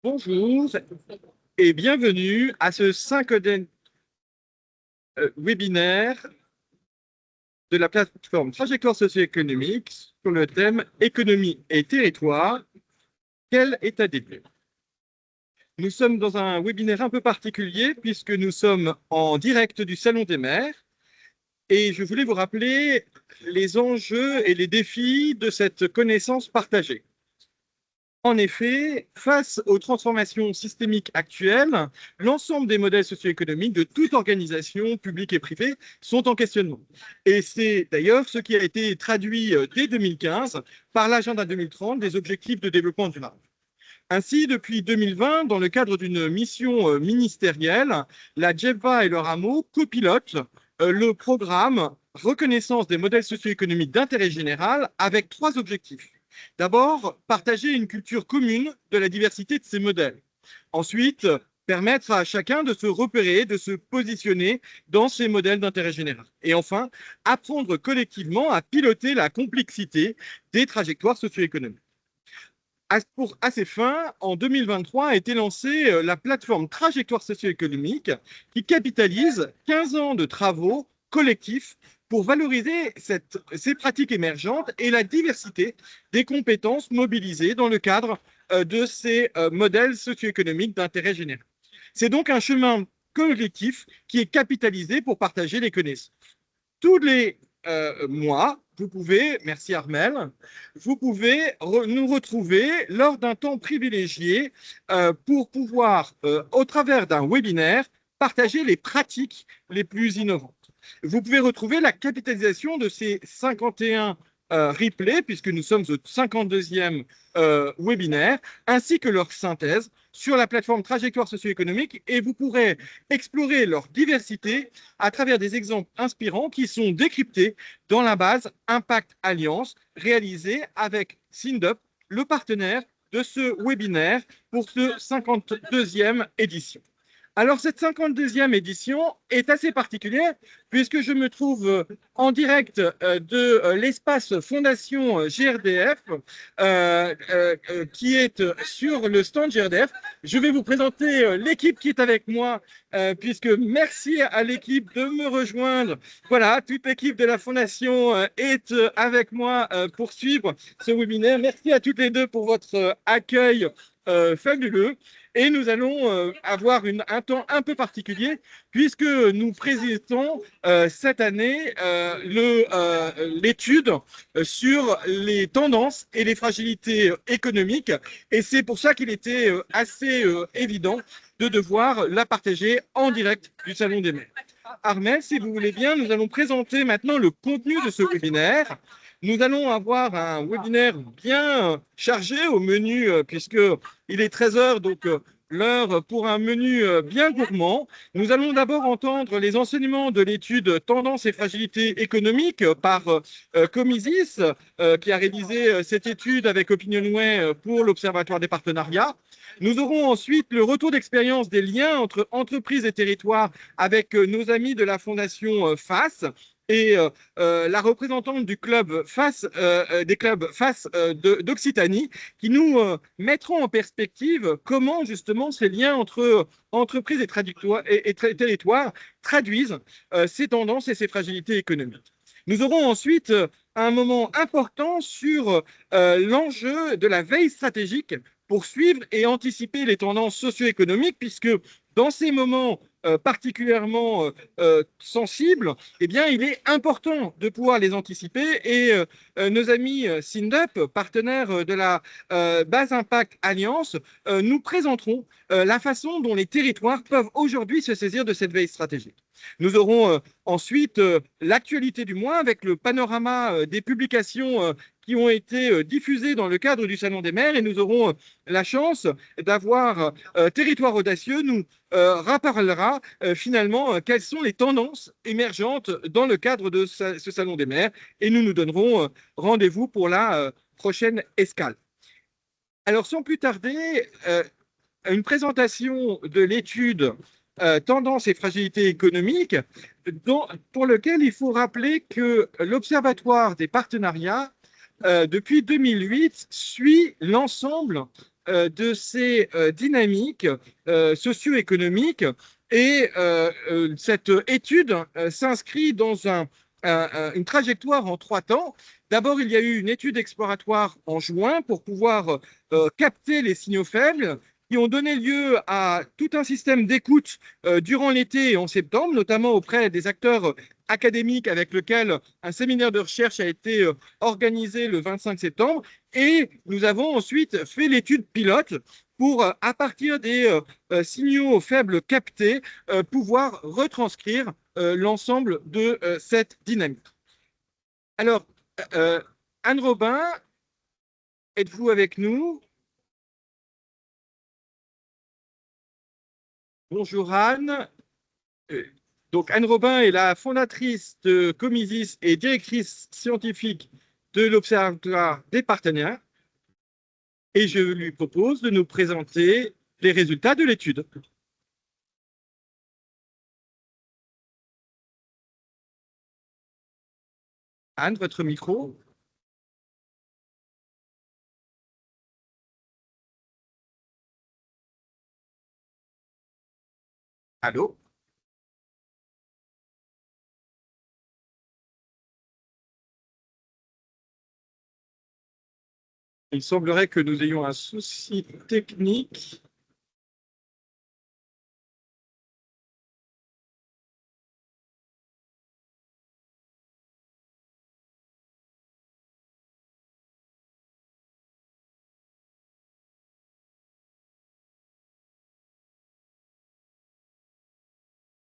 Bonjour et bienvenue à ce 5e webinaire de la plateforme Trajectoire socio-économique sur le thème Économie et territoire, quel état des lieux? Nous sommes dans un webinaire un peu particulier puisque nous sommes en direct du Salon des maires et je voulais vous rappeler les enjeux et les défis de cette connaissance partagée. En effet, face aux transformations systémiques actuelles, l'ensemble des modèles socio-économiques de toute organisation, publique et privée, sont en questionnement. Et c'est d'ailleurs ce qui a été traduit dès 2015 par l'agenda 2030 des objectifs de développement durable. Ainsi, depuis 2020, dans le cadre d'une mission ministérielle, la GEVA et le rameau copilotent le programme Reconnaissance des modèles socio-économiques d'intérêt général avec 3 objectifs. D'abord, partager une culture commune de la diversité de ces modèles. Ensuite, permettre à chacun de se repérer, de se positionner dans ces modèles d'intérêt général. Et enfin, apprendre collectivement à piloter la complexité des trajectoires socio-économiques. À ces fins, en 2023 a été lancée la plateforme Trajectoire socio-économique qui capitalise 15 ans de travaux collectifs pour valoriser ces pratiques émergentes et la diversité des compétences mobilisées dans le cadre de ces modèles socio-économiques d'intérêt général. C'est donc un chemin collectif qui est capitalisé pour partager les connaissances. Tous les mois, vous pouvez, merci Armel, vous pouvez nous retrouver lors d'un temps privilégié pour pouvoir, au travers d'un webinaire, partager les pratiques les plus innovantes. Vous pouvez retrouver la capitalisation de ces 51 replays, puisque nous sommes au 52e webinaire, ainsi que leur synthèse sur la plateforme Trajectoire socio-économique, et vous pourrez explorer leur diversité à travers des exemples inspirants qui sont décryptés dans la base Impact Alliance, réalisée avec SINDUP, le partenaire de ce webinaire pour ce 52e édition. Alors, cette 52e édition est assez particulière puisque je me trouve en direct de l'espace Fondation GRDF qui est sur le stand GRDF. Je vais vous présenter l'équipe qui est avec moi puisque merci à l'équipe de me rejoindre. Voilà, toute l'équipe de la Fondation est avec moi pour suivre ce webinaire. Merci à toutes les deux pour votre accueil fabuleux. Et nous allons avoir un temps un peu particulier puisque nous présentons cette année l'étude sur les tendances et les fragilités économiques. Et c'est pour ça qu'il était assez évident de devoir la partager en direct du Salon des maires. Armel, si vous voulez bien, nous allons présenter maintenant le contenu de ce webinaire. Nous allons avoir un webinaire bien chargé au menu, puisqu'il est 13 h, donc l'heure pour un menu bien gourmand. Nous allons d'abord entendre les enseignements de l'étude Tendances et fragilités économiques par Comisis, qui a réalisé cette étude avec Opinionway pour l'Observatoire des partenariats. Nous aurons ensuite le retour d'expérience des liens entre entreprises et territoires avec nos amis de la Fondation FAS et la représentante du club FAS, des clubs FAS d'Occitanie, qui nous mettront en perspective comment justement ces liens entre entreprises et territoires traduisent ces tendances et ces fragilités économiques. Nous aurons ensuite un moment important sur l'enjeu de la veille stratégique pour suivre et anticiper les tendances socio-économiques, puisque dans ces moments particulièrement sensibles, eh bien, il est important de pouvoir les anticiper. Et nos amis SINDUP, partenaires de la base Impact Alliance, nous présenteront la façon dont les territoires peuvent aujourd'hui se saisir de cette veille stratégique. Nous aurons ensuite l'actualité du mois avec le panorama des publications qui ont été diffusées dans le cadre du Salon des maires, et nous aurons la chance d'avoir Territoire Audacieux nous reparlera finalement quelles sont les tendances émergentes dans le cadre de ce Salon des maires, et nous nous donnerons rendez-vous pour la prochaine escale. Alors, sans plus tarder, une présentation de l'étude Tendances et fragilités économiques, pour lequel il faut rappeler que l'Observatoire des partenariats depuis 2008, suit l'ensemble de ces dynamiques socio-économiques et cette étude s'inscrit dans une trajectoire en 3 temps. D'abord, il y a eu une étude exploratoire en juin pour pouvoir capter les signaux faibles qui ont donné lieu à tout un système d'écoute durant l'été et en septembre, notamment auprès des acteurs académiques avec lesquels un séminaire de recherche a été organisé le 25 septembre. Et nous avons ensuite fait l'étude pilote pour, à partir des signaux faibles captés, pouvoir retranscrire l'ensemble de cette dynamique. Alors, Anne Robin, êtes-vous avec nous? Bonjour Anne. Donc Anne Robin est la fondatrice de Comisis et directrice scientifique de l'Observatoire des partenaires. Et je lui propose de nous présenter les résultats de l'étude. Anne, votre micro. Allô? Il semblerait que nous ayons un souci technique.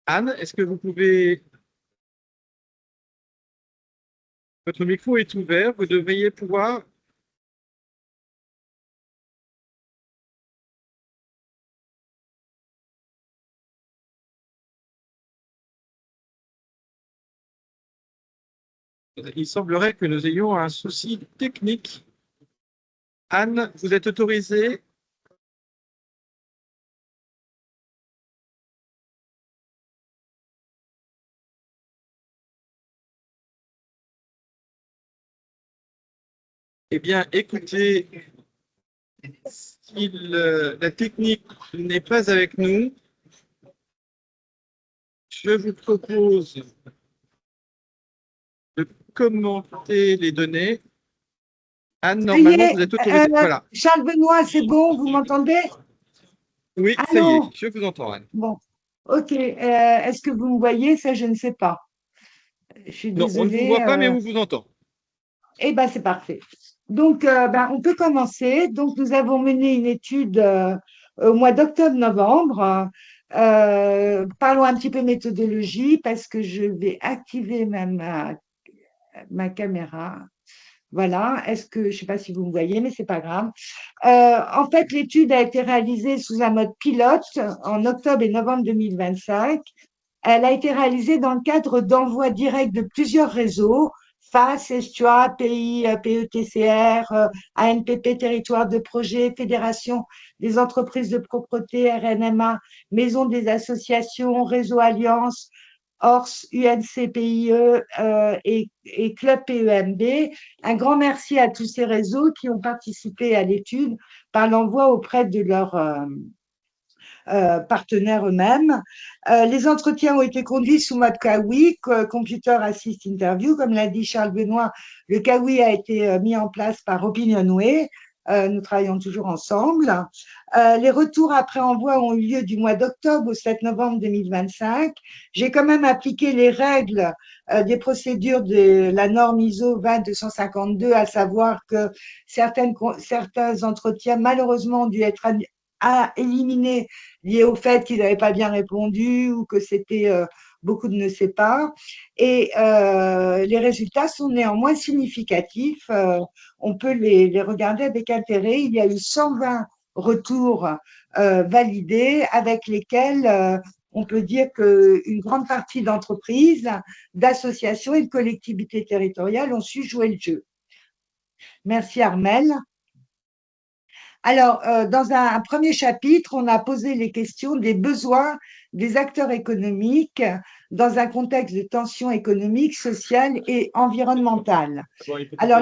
Anne, est-ce que vous pouvez... Votre micro est ouvert, vous devriez pouvoir... Il semblerait que nous ayons un souci technique. Anne, vous êtes autorisée? Eh bien, écoutez, si la technique n'est pas avec nous, je vous propose de commenter les données. Anne, Ça y normalement, est, vous êtes autorisée. Voilà. Charles Benoît, c'est bon, vous m'entendez? Oui, ça y est, Allô? je vous entends, Anne. Bon, ok. Est-ce que vous me voyez? Ça, je ne sais pas. Je suis Non, on ne vous voit désolée. pas, mais on vous entend. Eh ben, c'est parfait. Donc, on peut commencer. Donc, nous avons mené une étude au mois d'octobre-novembre. Parlons un petit peu méthodologie parce que je vais activer ma caméra. Voilà. Est-ce que, je ne sais pas si vous me voyez, mais c'est pas grave. En fait, l'étude a été réalisée sous un mode pilote en octobre et novembre 2025. Elle a été réalisée dans le cadre d'envois directs de plusieurs réseaux, FAS, Estua, PI, PETCR, ANPP, Territoire de projet, Fédération des entreprises de propreté, RNMA, Maison des associations, Réseau Alliance, ORS, UNC, PIE et Club PEMB. Un grand merci à tous ces réseaux qui ont participé à l'étude par l'envoi auprès de leurs partenaires eux-mêmes. Les entretiens ont été conduits sous mode Kawi, Computer Assist Interview. Comme l'a dit Charles Benoît, le Kawi a été mis en place par Opinionway. Nous travaillons toujours ensemble. Les retours après envoi ont eu lieu du mois d'octobre au 7 novembre 2025. J'ai quand même appliqué les règles des procédures de la norme ISO 20252, à savoir que certains entretiens, malheureusement, ont dû être éliminés liés au fait qu'ils n'avaient pas bien répondu ou que c'était beaucoup de ne sais pas. Et les résultats sont néanmoins significatifs. On peut les regarder avec intérêt. Il y a eu 120 retours validés avec lesquels on peut dire qu'une grande partie d'entreprises, d'associations et de collectivités territoriales ont su jouer le jeu. Merci Armel. Alors, dans un premier chapitre, on a posé les questions des besoins des acteurs économiques dans un contexte de tension économique, sociale et environnementale. Alors,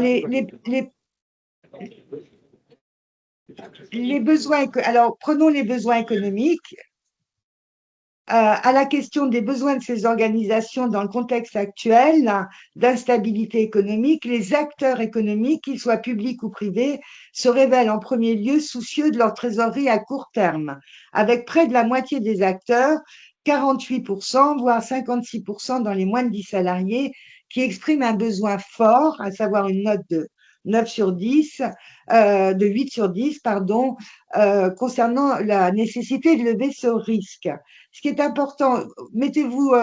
les besoins, alors prenons les besoins économiques. À la question des besoins de ces organisations dans le contexte actuel d'instabilité économique, les acteurs économiques, qu'ils soient publics ou privés, se révèlent en premier lieu soucieux de leur trésorerie à court terme, avec près de la moitié des acteurs, 48%, voire 56% dans les moins de 10 salariés, qui expriment un besoin fort, à savoir une note de 9 sur 10, de 8 sur 10, pardon, concernant la nécessité de lever ce risque. Ce qui est important, mettez-vous,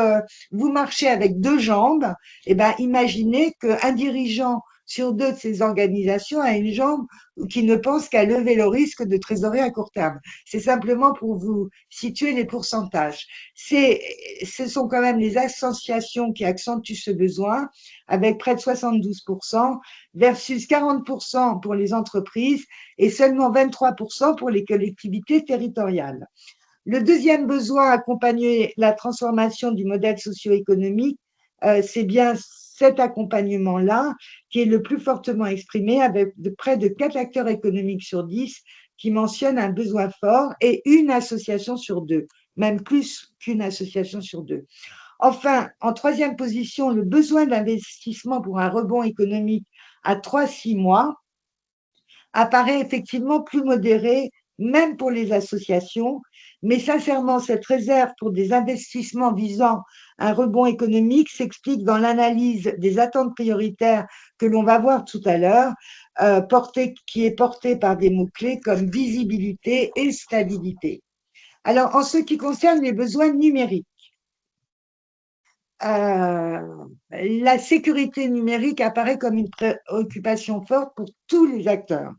vous marchez avec deux jambes, et ben imaginez qu'un dirigeant sur deux de ces organisations a une jambe qui ne pense qu'à lever le risque de trésorerie à court terme. C'est simplement pour vous situer les pourcentages. Ce sont quand même les associations qui accentuent ce besoin, avec près de 72% versus 40% pour les entreprises et seulement 23% pour les collectivités territoriales. Le deuxième besoin, accompagner la transformation du modèle socio-économique, c'est bien cet accompagnement-là qui est le plus fortement exprimé, avec près de 4 acteurs économiques sur 10 qui mentionnent un besoin fort et une association sur 2, même plus qu'une association sur 2. Enfin, en troisième position, le besoin d'investissement pour un rebond économique à 3-6 mois apparaît effectivement plus modéré, même pour les associations, mais sincèrement, cette réserve pour des investissements visant un rebond économique s'explique dans l'analyse des attentes prioritaires que l'on va voir tout à l'heure, qui est portée par des mots-clés comme visibilité et stabilité. Alors, en ce qui concerne les besoins numériques, la sécurité numérique apparaît comme une préoccupation forte pour tous les acteurs.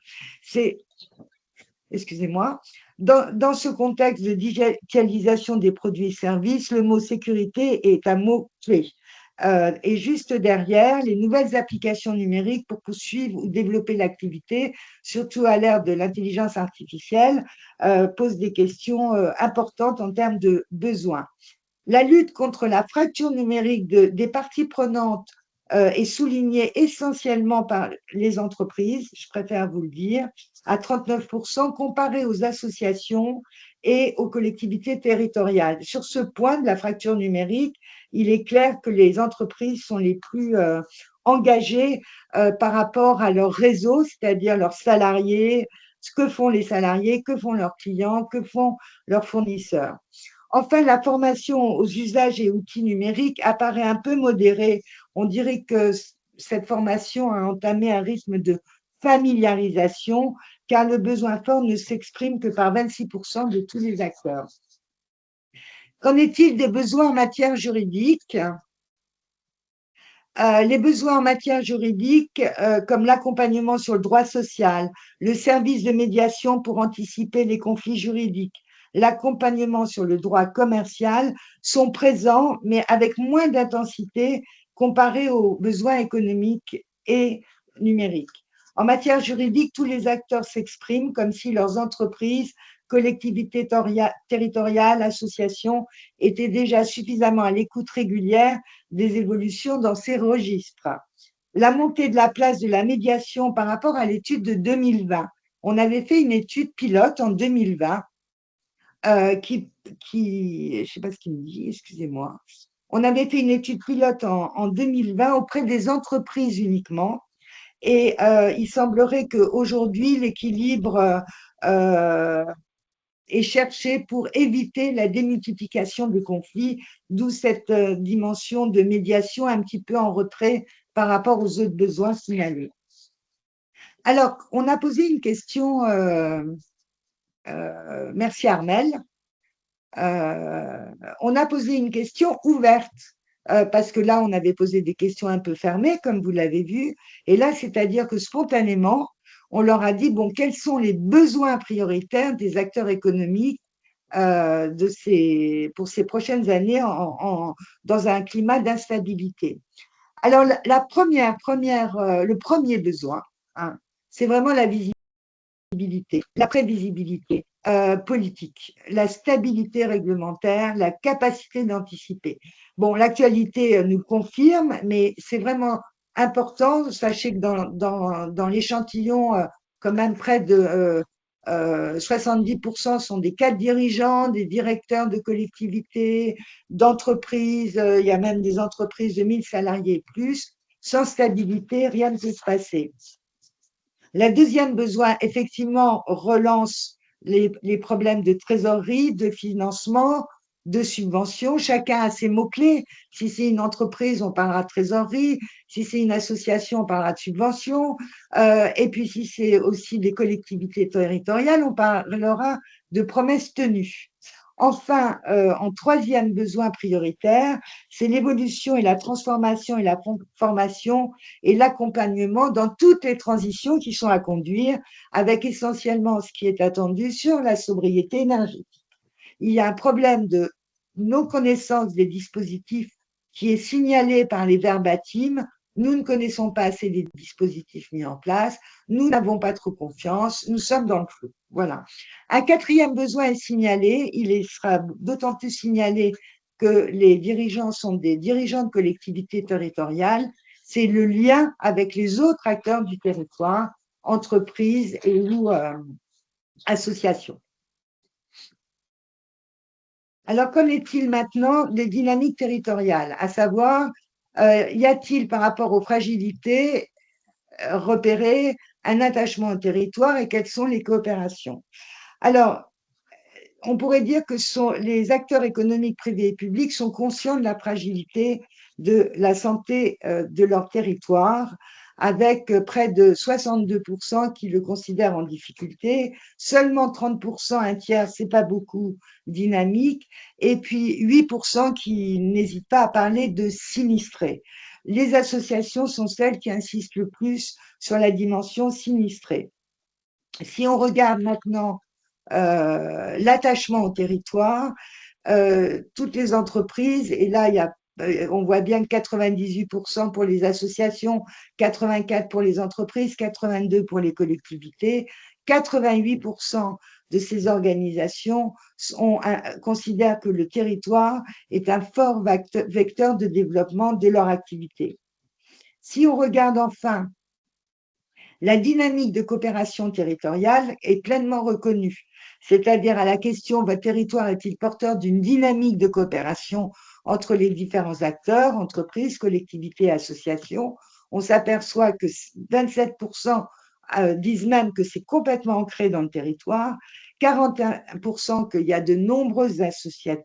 Excusez-moi, dans ce contexte de digitalisation des produits et services, le mot sécurité est un mot clé. Et juste derrière, les nouvelles applications numériques pour poursuivre ou développer l'activité, surtout à l'ère de l'intelligence artificielle, posent des questions importantes en termes de besoins. La lutte contre la fracture numérique des parties prenantes est soulignée essentiellement par les entreprises, je préfère vous le dire, à 39% comparé aux associations et aux collectivités territoriales. Sur ce point de la fracture numérique, il est clair que les entreprises sont les plus engagées par rapport à leur réseau, c'est-à-dire leurs salariés, ce que font les salariés, que font leurs clients, que font leurs fournisseurs. Enfin, la formation aux usages et outils numériques apparaît un peu modérée. On dirait que cette formation a entamé un rythme de familiarisation, car le besoin fort ne s'exprime que par 26% de tous les acteurs. Qu'en est-il des besoins en matière juridique ? Les besoins en matière juridique, comme l'accompagnement sur le droit social, le service de médiation pour anticiper les conflits juridiques, l'accompagnement sur le droit commercial, sont présents, mais avec moins d'intensité comparé aux besoins économiques et numériques. En matière juridique, tous les acteurs s'expriment comme si leurs entreprises, collectivités territoriales, associations étaient déjà suffisamment à l'écoute régulière des évolutions dans ces registres. La montée de la place de la médiation par rapport à l'étude de 2020. On avait fait une étude pilote en 2020 je ne sais pas ce qu'il me dit, excusez-moi. On avait fait une étude pilote en 2020 auprès des entreprises uniquement. Et il semblerait qu'aujourd'hui, l'équilibre est cherché pour éviter la démultiplication des conflits, d'où cette dimension de médiation un petit peu en retrait par rapport aux autres besoins signalés. Alors, on a posé une question, merci Armel, on a posé une question ouverte, parce que là, on avait posé des questions un peu fermées, comme vous l'avez vu, et là, c'est-à-dire que spontanément, on leur a dit, bon, quels sont les besoins prioritaires des acteurs économiques pour ces prochaines années dans un climat d'instabilité. Alors, le premier besoin, hein, c'est vraiment la visibilité prévisibilité, politique, la stabilité réglementaire, la capacité d'anticiper. Bon, l'actualité nous le confirme, mais c'est vraiment important. Sachez que dans l'échantillon, quand même près de 70% sont des cadres dirigeants, des directeurs de collectivités, d'entreprises. Il y a même des entreprises de 1000 salariés et plus. Sans stabilité, rien ne peut se passer. La deuxième besoin, effectivement, relance les problèmes de trésorerie, de financement, de subvention. Chacun a ses mots-clés. Si c'est une entreprise, on parlera de trésorerie. Si c'est une association, on parlera de subvention. Et puis, si c'est aussi des collectivités territoriales, on parlera de promesses tenues. Enfin, en troisième besoin prioritaire, c'est l'évolution et la transformation et la formation et l'accompagnement dans toutes les transitions qui sont à conduire, avec essentiellement ce qui est attendu sur la sobriété énergétique. Il y a un problème de non-connaissance des dispositifs qui est signalé par les verbatims. Nous ne connaissons pas assez les dispositifs mis en place, nous n'avons pas trop confiance, nous sommes dans le flou. Voilà. Un quatrième besoin est signalé, il sera d'autant plus signalé que les dirigeants sont des dirigeants de collectivités territoriales, c'est le lien avec les autres acteurs du territoire, entreprises et ou associations. Alors, qu'en est-il maintenant des dynamiques territoriales? À savoir, y a-t-il par rapport aux fragilités repéré un attachement au territoire et quelles sont les coopérations? Alors, on pourrait dire que les acteurs économiques privés et publics sont conscients de la fragilité de la santé de leur territoire, avec près de 62% qui le considèrent en difficulté, seulement 30%, un tiers, c'est pas beaucoup, dynamique, et puis 8% qui n'hésitent pas à parler de sinistrés. Les associations sont celles qui insistent le plus sur la dimension sinistrée. Si on regarde maintenant l'attachement au territoire, toutes les entreprises, et là, on voit bien que 98% pour les associations, 84% pour les entreprises, 82% pour les collectivités, 88% de ces organisations considèrent que le territoire est un fort vecteur de développement de leur activité. Si on regarde enfin la dynamique de coopération territoriale est pleinement reconnue, c'est-à-dire à la question « Votre territoire est-il porteur d'une dynamique de coopération entre les différents acteurs, entreprises, collectivités et associations ?» On s'aperçoit que 27% disent même que c'est complètement ancré dans le territoire, 41% qu'il y a de nombreuses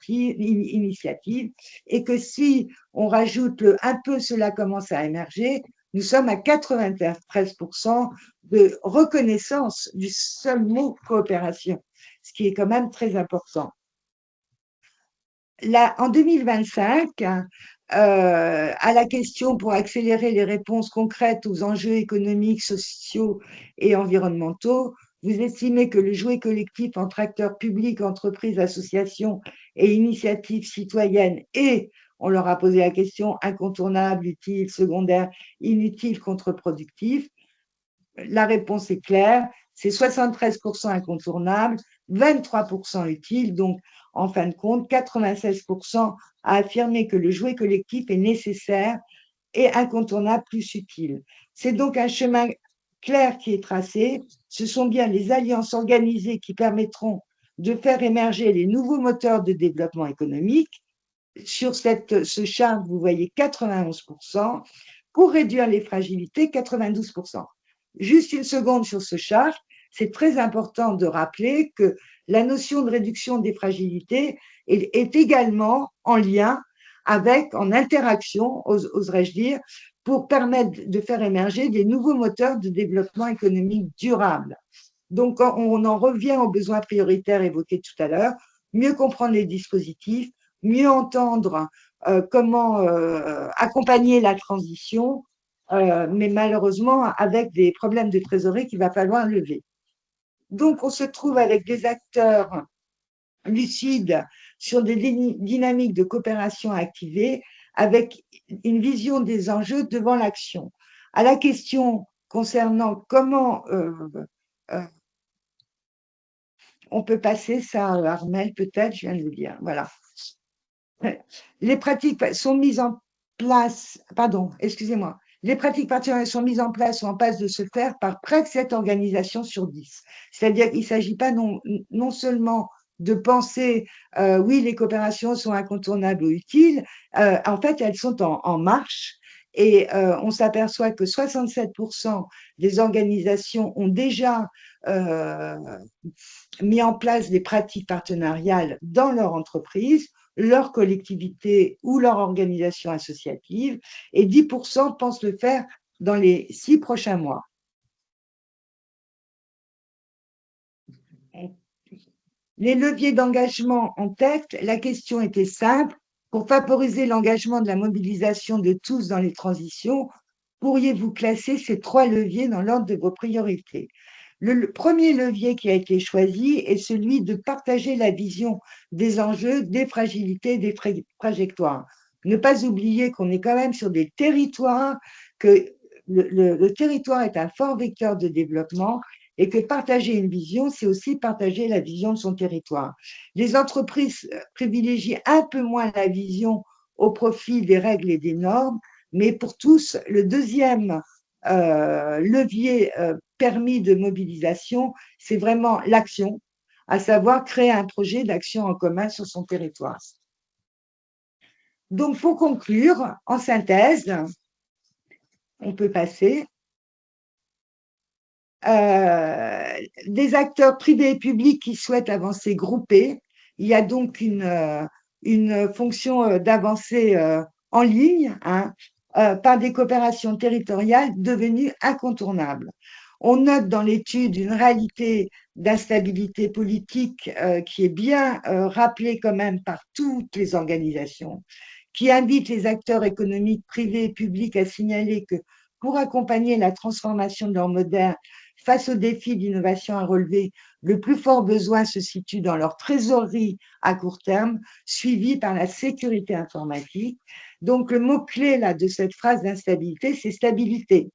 initiatives et que si on rajoute le « un peu cela commence à émerger », nous sommes à 93% de reconnaissance du seul mot coopération, ce qui est quand même très important. Là, en 2025, à la question pour accélérer les réponses concrètes aux enjeux économiques, sociaux et environnementaux, vous estimez que le jouet collectif entre acteurs publics, entreprises, associations et initiatives citoyennes est, on leur a posé la question, incontournable, utile, secondaire, inutile, contre-productif. La réponse est claire, c'est 73% incontournable, 23% utile, donc en fin de compte, 96% a affirmé que le jouet collectif est nécessaire et incontournable plus utile. C'est donc un chemin clair qui est tracé. Ce sont bien les alliances organisées qui permettront de faire émerger les nouveaux moteurs de développement économique. Sur ce chart, vous voyez 91%. Pour réduire les fragilités, 92%. Juste une seconde sur ce chart, c'est très important de rappeler que la notion de réduction des fragilités est également en lien avec, en interaction, oserais-je dire, pour permettre de faire émerger des nouveaux moteurs de développement économique durable. Donc, on en revient aux besoins prioritaires évoqués tout à l'heure, mieux comprendre les dispositifs, mieux entendre comment accompagner la transition, mais malheureusement avec des problèmes de trésorerie qu'il va falloir lever. Donc, on se trouve avec des acteurs lucides sur des dynamiques de coopération activées avec une vision des enjeux devant l'action. À la question concernant comment On peut passer ça, Armel, peut-être, je viens de le dire. Voilà. Les pratiques sont mises en place, pardon, excusez-moi. Les pratiques partenariales sont mises en place ou en passe de se faire par près de 7 organisations sur 10. C'est-à-dire qu'il ne s'agit pas non seulement de penser, oui, les coopérations sont incontournables ou utiles, en fait, elles sont en marche et on s'aperçoit que 67% des organisations ont déjà mis en place des pratiques partenariales dans leur entreprise, leur collectivité ou leur organisation associative, et 10% pensent le faire dans les 6 prochains mois. Les leviers d'engagement en tête, la question était simple. Pour favoriser l'engagement de la mobilisation de tous dans les transitions, pourriez-vous classer ces 3 leviers dans l'ordre de vos priorités? Le premier levier qui a été choisi est celui de partager la vision des enjeux, des fragilités, des trajectoires. Ne pas oublier qu'on est quand même sur des territoires, que le territoire est un fort vecteur de développement et que partager une vision, c'est aussi partager la vision de son territoire. Les entreprises privilégient un peu moins la vision au profit des règles et des normes, mais pour tous, le deuxième levier permis de mobilisation, c'est vraiment l'action, à savoir créer un projet d'action en commun sur son territoire. Donc, pour conclure, en synthèse, on peut passer. Des acteurs privés et publics qui souhaitent avancer groupés. Il y a donc une fonction d'avancée en ligne, hein, par des coopérations territoriales devenues incontournables. On note dans l'étude une réalité d'instabilité politique qui est bien rappelée quand même par toutes les organisations, qui invite les acteurs économiques privés et publics à signaler que pour accompagner la transformation de leur modèle face aux défis d'innovation à relever, le plus fort besoin se situe dans leur trésorerie à court terme, suivi par la sécurité informatique. Donc, le mot-clé là, de cette phrase d'instabilité, c'est stabilité.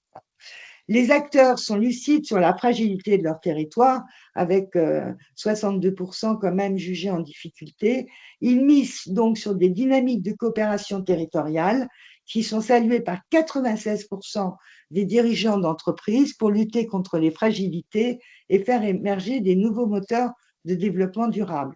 Les acteurs sont lucides sur la fragilité de leur territoire, avec 62% quand même jugés en difficulté. Ils misent donc sur des dynamiques de coopération territoriale qui sont saluées par 96% des dirigeants d'entreprises pour lutter contre les fragilités et faire émerger des nouveaux moteurs de développement durable.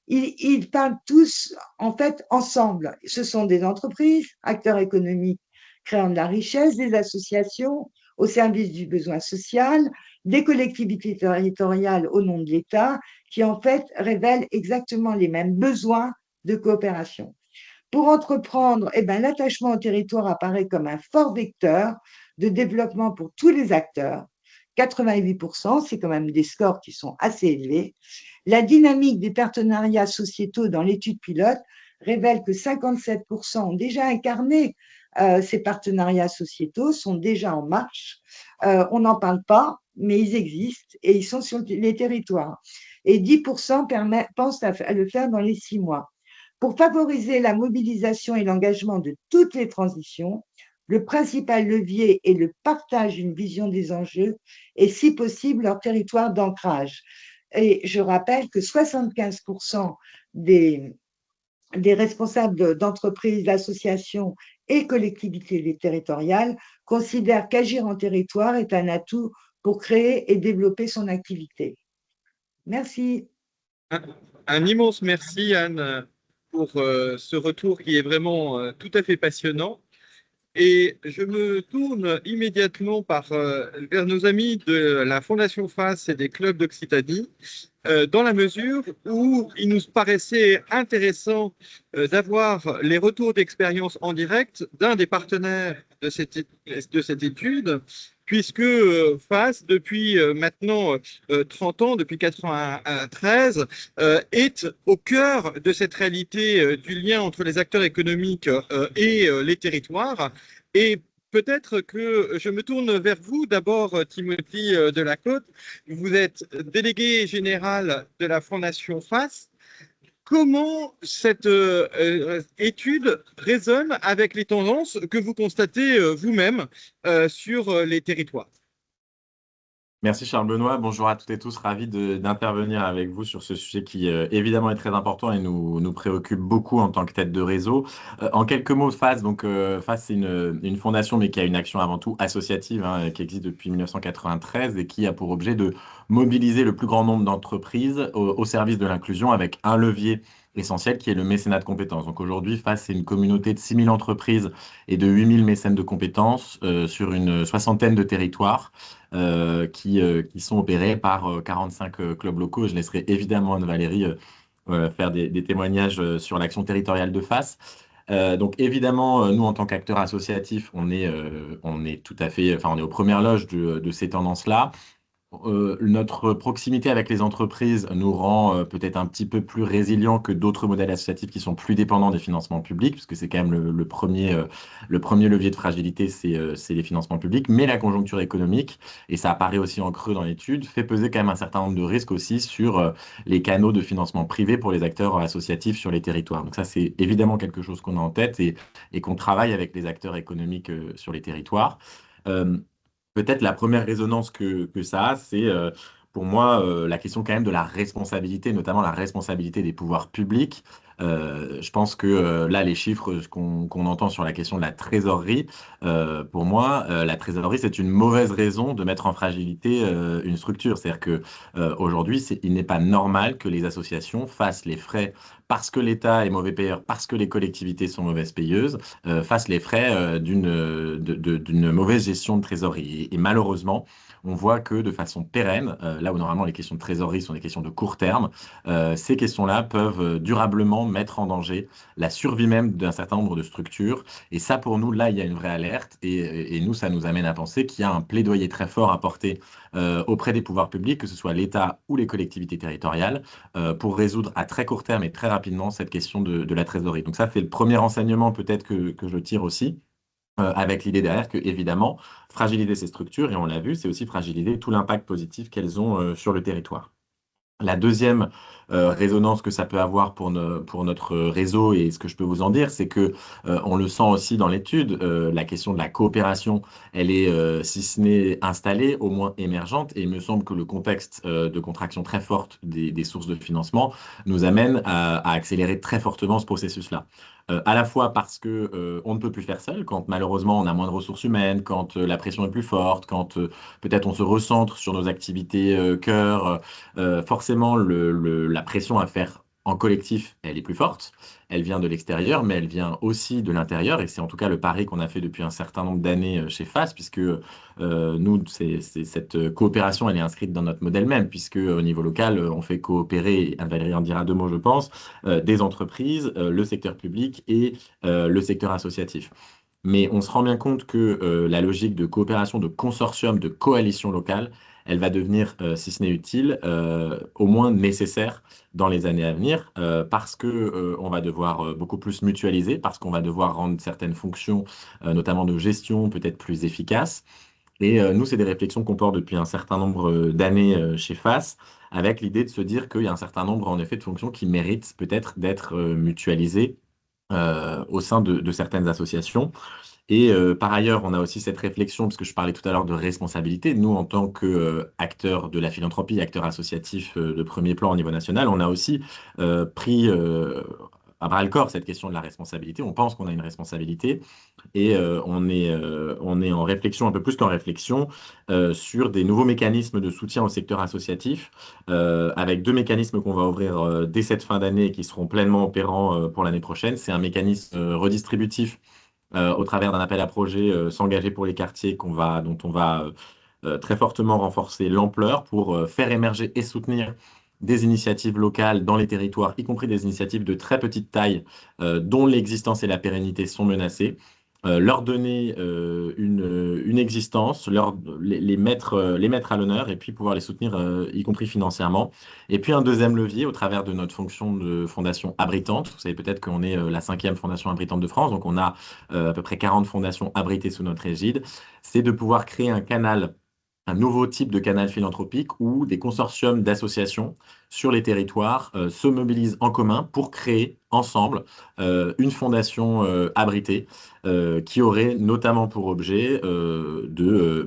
Ils parlent tous, en fait, ensemble. Ce sont des entreprises, acteurs économiques créant de la richesse, des associations au service du besoin social, des collectivités territoriales au nom de l'État, qui en fait révèlent exactement les mêmes besoins de coopération. Pour entreprendre, eh ben, l'attachement au territoire apparaît comme un fort vecteur de développement pour tous les acteurs. 88%, c'est quand même des scores qui sont assez élevés. La dynamique des partenariats sociétaux dans l'étude pilote révèle que 57% ont déjà incarné ces partenariats sociétaux, sont déjà en marche. On n'en parle pas, mais ils existent et ils sont sur les territoires. Et 10% pensent à le faire dans les 6 mois. Pour favoriser la mobilisation et l'engagement de toutes les transitions, le principal levier est le partage d'une vision des enjeux et, si possible, leur territoire d'ancrage. Et je rappelle que 75% des responsables d'entreprises, d'associations et collectivités territoriales considèrent qu'agir en territoire est un atout pour créer et développer son activité. Merci. Un immense merci, Anne, pour ce retour qui est vraiment tout à fait passionnant. Et je me tourne immédiatement vers nos amis de la Fondation FACE et des clubs d'Occitanie, dans la mesure où il nous paraissait intéressant d'avoir les retours d'expérience en direct d'un des partenaires de cette étude, puisque FACE, depuis maintenant 30 ans, depuis 1993, est au cœur de cette réalité du lien entre les acteurs économiques et les territoires. Et peut-être que je me tourne vers vous d'abord, Timothy Delacôte. Vous êtes délégué général de la Fondation FACE. Comment cette étude résonne avec les tendances que vous constatez vous-même sur les territoires? Merci Charles Benoît, bonjour à toutes et tous, ravi d'intervenir avec vous sur ce sujet qui évidemment est très important et nous préoccupe beaucoup en tant que tête de réseau. En quelques mots, FAS, FAS c'est une fondation mais qui a une action avant tout associative hein, qui existe depuis 1993 et qui a pour objet de mobiliser le plus grand nombre d'entreprises au service de l'inclusion avec un levier essentiel qui est le mécénat de compétences. Donc aujourd'hui, FAS c'est une communauté de 6000 entreprises et de 8000 mécènes de compétences sur une soixantaine de territoires qui sont opérés par 45 clubs locaux. Je laisserai évidemment Anne-Valérie faire des témoignages sur l'action territoriale de FAS. Donc évidemment, nous en tant qu'acteurs associatifs, on est tout à fait, enfin on est aux premières loges de ces tendances-là. Notre proximité avec les entreprises nous rend peut-être un petit peu plus résilients que d'autres modèles associatifs qui sont plus dépendants des financements publics, puisque c'est quand même le premier levier de fragilité, c'est les financements publics. Mais la conjoncture économique, et ça apparaît aussi en creux dans l'étude, fait peser quand même un certain nombre de risques aussi sur les canaux de financement privé pour les acteurs associatifs sur les territoires. Donc ça, c'est évidemment quelque chose qu'on a en tête et qu'on travaille avec les acteurs économiques sur les territoires. Euh, Peut-être la première résonance que ça a, c'est pour moi la question quand même de la responsabilité, notamment la responsabilité des pouvoirs publics. Je pense que là, les chiffres qu'on entend sur la question de la trésorerie, pour moi, la trésorerie, c'est une mauvaise raison de mettre en fragilité une structure. C'est-à-dire que aujourd'hui, il n'est pas normal que les associations fassent les frais parce que l'État est mauvais payeur, parce que les collectivités sont mauvaises payeuses fassent les frais d'une mauvaise gestion de trésorerie. Et malheureusement, on voit que de façon pérenne, là où normalement les questions de trésorerie sont des questions de court terme, ces questions-là peuvent durablement mettre en danger la survie même d'un certain nombre de structures. Et ça, pour nous, là, il y a une vraie alerte. Et nous, ça nous amène à penser qu'il y a un plaidoyer très fort à porter auprès des pouvoirs publics, que ce soit l'État ou les collectivités territoriales, pour résoudre à très court terme et très rapidement cette question de la trésorerie. Donc ça, c'est le premier enseignement peut-être que je tire aussi, avec l'idée derrière que, évidemment, fragiliser ces structures, et on l'a vu, c'est aussi fragiliser tout l'impact positif qu'elles ont sur le territoire. La deuxième résonance que ça peut avoir pour notre réseau, et ce que je peux vous en dire, c'est que on le sent aussi dans l'étude, la question de la coopération, elle est, si ce n'est installée, au moins émergente, et il me semble que le contexte de contraction très forte des sources de financement nous amène à accélérer très fortement ce processus-là. À la fois parce que on ne peut plus faire seul, quand malheureusement on a moins de ressources humaines, quand la pression est plus forte, quand peut-être on se recentre sur nos activités cœur, forcément, la pression à faire en collectif, elle est plus forte. Elle vient de l'extérieur, mais elle vient aussi de l'intérieur. Et c'est en tout cas le pari qu'on a fait depuis un certain nombre d'années chez FAS, puisque nous, cette coopération, elle est inscrite dans notre modèle même, puisque au niveau local, on fait coopérer, et Anne-Valérie en dira deux mots, je pense, des entreprises, le secteur public et le secteur associatif. Mais on se rend bien compte que la logique de coopération, de consortium, de coalition locale, elle va devenir, si ce n'est utile, au moins nécessaire dans les années à venir, parce que on va devoir beaucoup plus mutualiser, parce qu'on va devoir rendre certaines fonctions, notamment de gestion, peut-être plus efficaces. Et nous, c'est des réflexions qu'on porte depuis un certain nombre d'années chez FAS, avec l'idée de se dire qu'il y a un certain nombre, en effet, de fonctions qui méritent peut-être d'être mutualisées au sein de certaines associations. Et par ailleurs, on a aussi cette réflexion, parce que je parlais tout à l'heure de responsabilité. Nous, en tant qu'acteurs de la philanthropie, acteurs associatifs de premier plan au niveau national, on a aussi pris à bras le corps cette question de la responsabilité. On pense qu'on a une responsabilité et on est en réflexion, un peu plus qu'en réflexion, sur des nouveaux mécanismes de soutien au secteur associatif, avec deux mécanismes qu'on va ouvrir dès cette fin d'année et qui seront pleinement opérants pour l'année prochaine. C'est un mécanisme redistributif au travers d'un appel à projet s'engager pour les quartiers dont on va très fortement renforcer l'ampleur pour faire émerger et soutenir des initiatives locales dans les territoires, y compris des initiatives de très petite taille dont l'existence et la pérennité sont menacées. Leur donner une existence, les mettre à l'honneur et puis pouvoir les soutenir, y compris financièrement. Et puis un deuxième levier au travers de notre fonction de fondation abritante. Vous savez peut-être qu'on est la cinquième fondation abritante de France, donc on a à peu près 40 fondations abritées sous notre égide. C'est de pouvoir créer un canal un nouveau type de canal philanthropique où des consortiums d'associations sur les territoires se mobilisent en commun pour créer ensemble une fondation abritée qui aurait notamment pour objet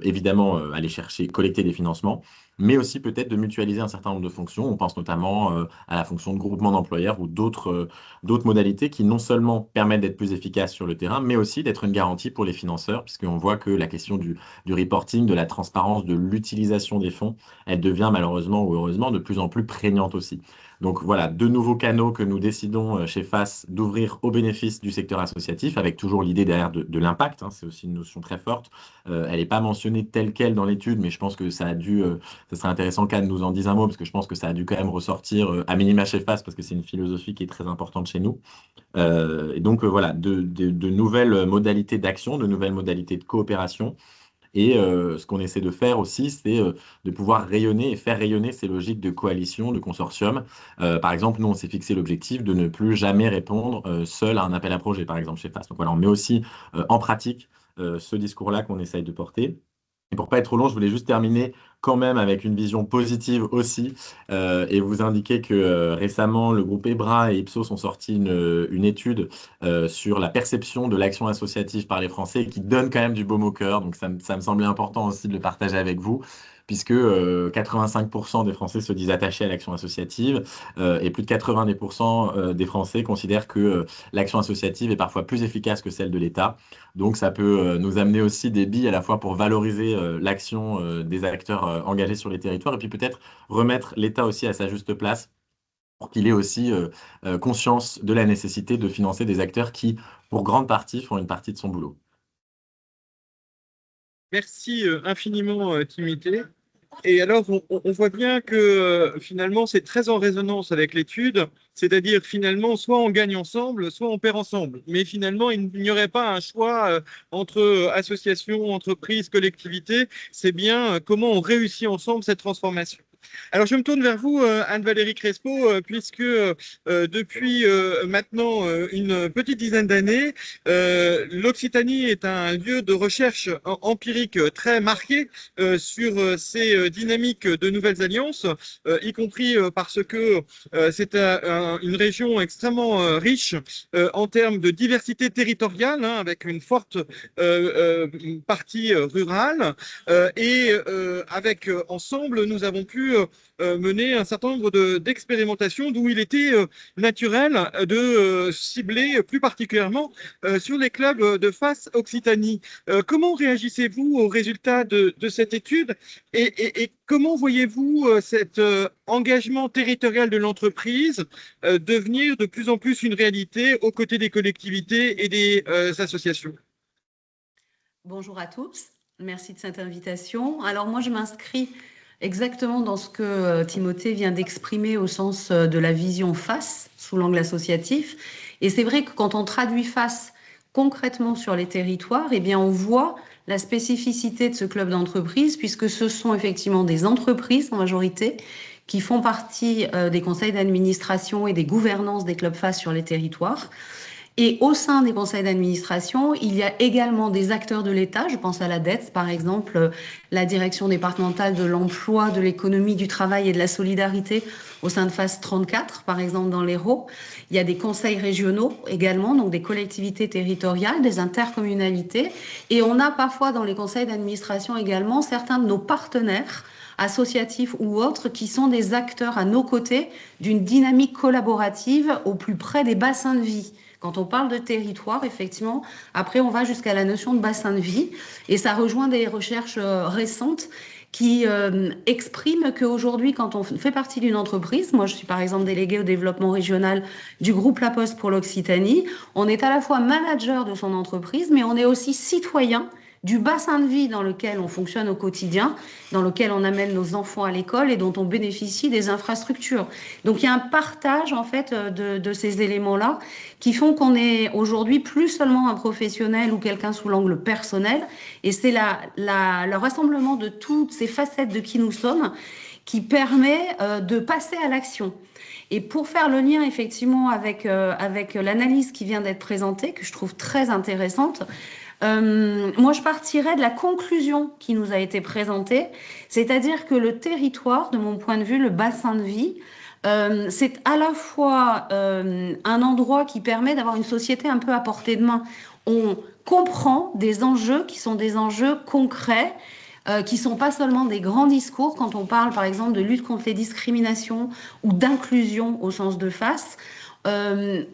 évidemment, aller chercher, collecter des financements, mais aussi peut-être de mutualiser un certain nombre de fonctions. On pense notamment à la fonction de groupement d'employeurs ou d'autres modalités qui non seulement permettent d'être plus efficaces sur le terrain, mais aussi d'être une garantie pour les financeurs, puisqu'on voit que la question du reporting, de la transparence, de l'utilisation des fonds, elle devient malheureusement ou heureusement de plus en plus prégnante aussi. Donc voilà, deux nouveaux canaux que nous décidons chez FAS d'ouvrir au bénéfice du secteur associatif, avec toujours l'idée derrière de l'impact, hein, c'est aussi une notion très forte. Elle n'est pas mentionnée telle quelle dans l'étude, mais je pense que ça serait intéressant qu'Anne nous en dise un mot, parce que je pense que ça a dû quand même ressortir à minima chez FAS, parce que c'est une philosophie qui est très importante chez nous. Et donc voilà, de nouvelles modalités d'action, de nouvelles modalités de coopération. Et ce qu'on essaie de faire aussi, c'est de pouvoir rayonner et faire rayonner ces logiques de coalition, de consortium. Par exemple, nous, on s'est fixé l'objectif de ne plus jamais répondre seul à un appel à projet, par exemple, chez FAS. Donc voilà, on met aussi en pratique ce discours-là qu'on essaye de porter. Et pour pas être trop long, je voulais juste terminer quand même avec une vision positive aussi et vous indiquer que récemment, le groupe EBRA et Ipsos ont sorti une étude sur la perception de l'action associative par les Français qui donne quand même du baume au cœur. Donc ça me semblait important aussi de le partager avec vous, puisque 85% des Français se disent attachés à l'action associative et plus de 90% des Français considèrent que l'action associative est parfois plus efficace que celle de l'État. Donc ça peut nous amener aussi des billes à la fois pour valoriser l'action des acteurs engagés sur les territoires et puis peut-être remettre l'État aussi à sa juste place pour qu'il ait aussi conscience de la nécessité de financer des acteurs qui, pour grande partie, font une partie de son boulot. Merci infiniment, Timothée. Et alors, on voit bien que finalement, c'est très en résonance avec l'étude, c'est-à-dire finalement, soit on gagne ensemble, soit on perd ensemble. Mais finalement, il n'y aurait pas un choix entre associations, entreprises, collectivités. C'est bien comment on réussit ensemble cette transformation. Alors, je me tourne vers vous, Anne-Valérie Crespo, puisque depuis maintenant une petite dizaine d'années, l'Occitanie est un lieu de recherche empirique très marqué sur ces dynamiques de nouvelles alliances, y compris parce que c'est une région extrêmement riche en termes de diversité territoriale, hein, avec une forte partie rurale. Avec ensemble, nous avons pu mener un certain nombre d'expérimentations d'où il était naturel de cibler plus particulièrement sur les clubs de FAS Occitanie. Comment réagissez-vous aux résultats de cette étude et comment voyez-vous cet engagement territorial de l'entreprise devenir de plus en plus une réalité aux côtés des collectivités et des associations? Bonjour à tous, merci de cette invitation. Alors moi, je m'inscris exactement dans ce que Timothée vient d'exprimer au sens de la vision FAS sous l'angle associatif. Et c'est vrai que quand on traduit FAS concrètement sur les territoires, eh bien on voit la spécificité de ce club d'entreprise, puisque ce sont effectivement des entreprises en majorité qui font partie des conseils d'administration et des gouvernances des clubs FAS sur les territoires. Et au sein des conseils d'administration, il y a également des acteurs de l'État. Je pense à la DETS, par exemple, la direction départementale de l'emploi, de l'économie, du travail et de la solidarité au sein de FAS 34, par exemple, dans l'Hérault. Il y a des conseils régionaux également, donc des collectivités territoriales, des intercommunalités. Et on a parfois dans les conseils d'administration également certains de nos partenaires associatifs ou autres qui sont des acteurs à nos côtés d'une dynamique collaborative au plus près des bassins de vie. Quand on parle de territoire, effectivement, après on va jusqu'à la notion de bassin de vie et ça rejoint des recherches récentes qui expriment qu'aujourd'hui, quand on fait partie d'une entreprise, moi je suis par exemple déléguée au développement régional du groupe La Poste pour l'Occitanie, on est à la fois manager de son entreprise, mais on est aussi citoyen du bassin de vie dans lequel on fonctionne au quotidien, dans lequel on amène nos enfants à l'école et dont on bénéficie des infrastructures. Donc il y a un partage en fait de ces éléments-là qui font qu'on est aujourd'hui plus seulement un professionnel ou quelqu'un sous l'angle personnel, et c'est le rassemblement de toutes ces facettes de qui nous sommes qui permet de passer à l'action. Et pour faire le lien effectivement avec l'analyse qui vient d'être présentée, que je trouve très intéressante, Moi, je partirais de la conclusion qui nous a été présentée, c'est-à-dire que le territoire, de mon point de vue, le bassin de vie, c'est à la fois un endroit qui permet d'avoir une société un peu à portée de main. On comprend des enjeux qui sont des enjeux concrets, qui sont pas seulement des grands discours quand on parle, par exemple, de lutte contre les discriminations ou d'inclusion au sens de face. Euh,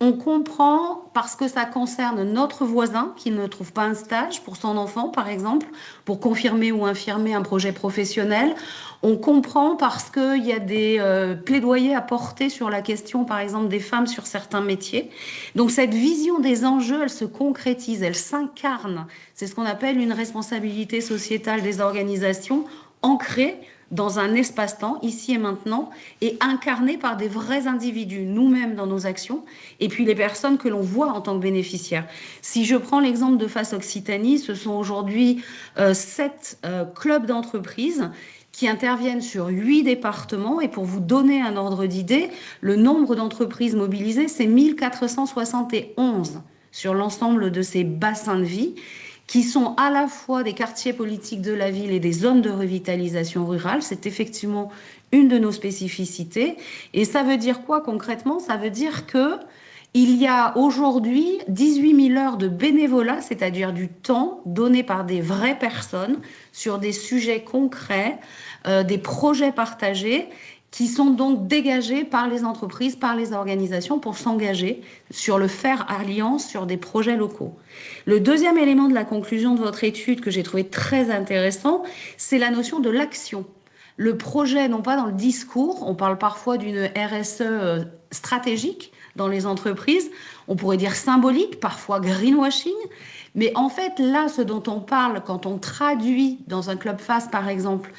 on comprend parce que ça concerne notre voisin qui ne trouve pas un stage pour son enfant, par exemple, pour confirmer ou infirmer un projet professionnel. On comprend parce qu'il y a des plaidoyers à porter sur la question, par exemple, des femmes sur certains métiers. Donc cette vision des enjeux, elle se concrétise, elle s'incarne. C'est ce qu'on appelle une responsabilité sociétale des organisations ancrée dans un espace-temps, ici et maintenant, et incarné par des vrais individus, nous-mêmes dans nos actions, et puis les personnes que l'on voit en tant que bénéficiaires. Si je prends l'exemple de FACE Occitanie, ce sont aujourd'hui 7 clubs d'entreprises qui interviennent sur 8 départements. Et pour vous donner un ordre d'idée, le nombre d'entreprises mobilisées, c'est 1471 sur l'ensemble de ces bassins de vie, qui sont à la fois des quartiers politiques de la ville et des zones de revitalisation rurale. C'est effectivement une de nos spécificités. Et ça veut dire quoi concrètement? Ça veut dire que il y a aujourd'hui 18 000 heures de bénévolat, c'est-à-dire du temps donné par des vraies personnes sur des sujets concrets, des projets partagés, qui sont donc dégagés par les entreprises, par les organisations pour s'engager sur le faire alliance sur des projets locaux. Le deuxième élément de la conclusion de votre étude que j'ai trouvé très intéressant, c'est la notion de l'action. Le projet, non pas dans le discours, on parle parfois d'une RSE stratégique dans les entreprises, on pourrait dire symbolique, parfois greenwashing, mais en fait là, ce dont on parle quand on traduit dans un club FACE par exemple,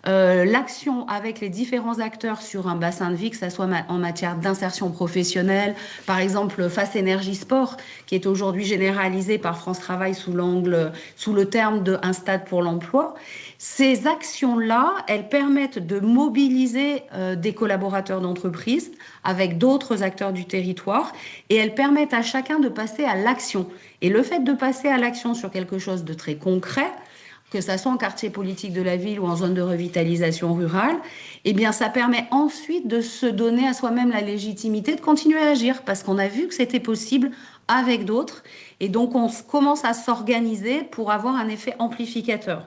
l'action avec les différents acteurs sur un bassin de vie, que ce soit en matière d'insertion professionnelle, par exemple FACE Énergie Sport, qui est aujourd'hui généralisé par France Travail sous le terme de un stade pour l'emploi. Ces actions-là, elles permettent de mobiliser des collaborateurs d'entreprise avec d'autres acteurs du territoire et elles permettent à chacun de passer à l'action. Et le fait de passer à l'action sur quelque chose de très concret, que ça soit en quartier politique de la ville ou en zone de revitalisation rurale, eh bien, ça permet ensuite de se donner à soi-même la légitimité de continuer à agir parce qu'on a vu que c'était possible avec d'autres et donc on commence à s'organiser pour avoir un effet amplificateur.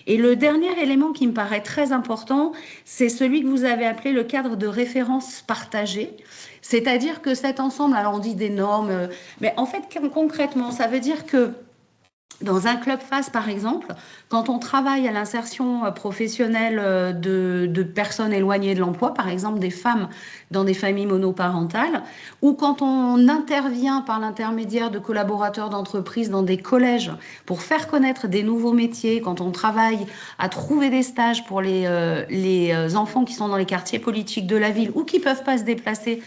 Et le dernier élément qui me paraît très important, c'est celui que vous avez appelé le cadre de référence partagé. C'est-à-dire que cet ensemble, alors on dit des normes, mais en fait concrètement, ça veut dire que dans un club FACE, par exemple, quand on travaille à l'insertion professionnelle de personnes éloignées de l'emploi, par exemple des femmes dans des familles monoparentales, ou quand on intervient par l'intermédiaire de collaborateurs d'entreprise dans des collèges pour faire connaître des nouveaux métiers, quand on travaille à trouver des stages pour les enfants qui sont dans les quartiers politiques de la ville ou qui ne peuvent pas se déplacer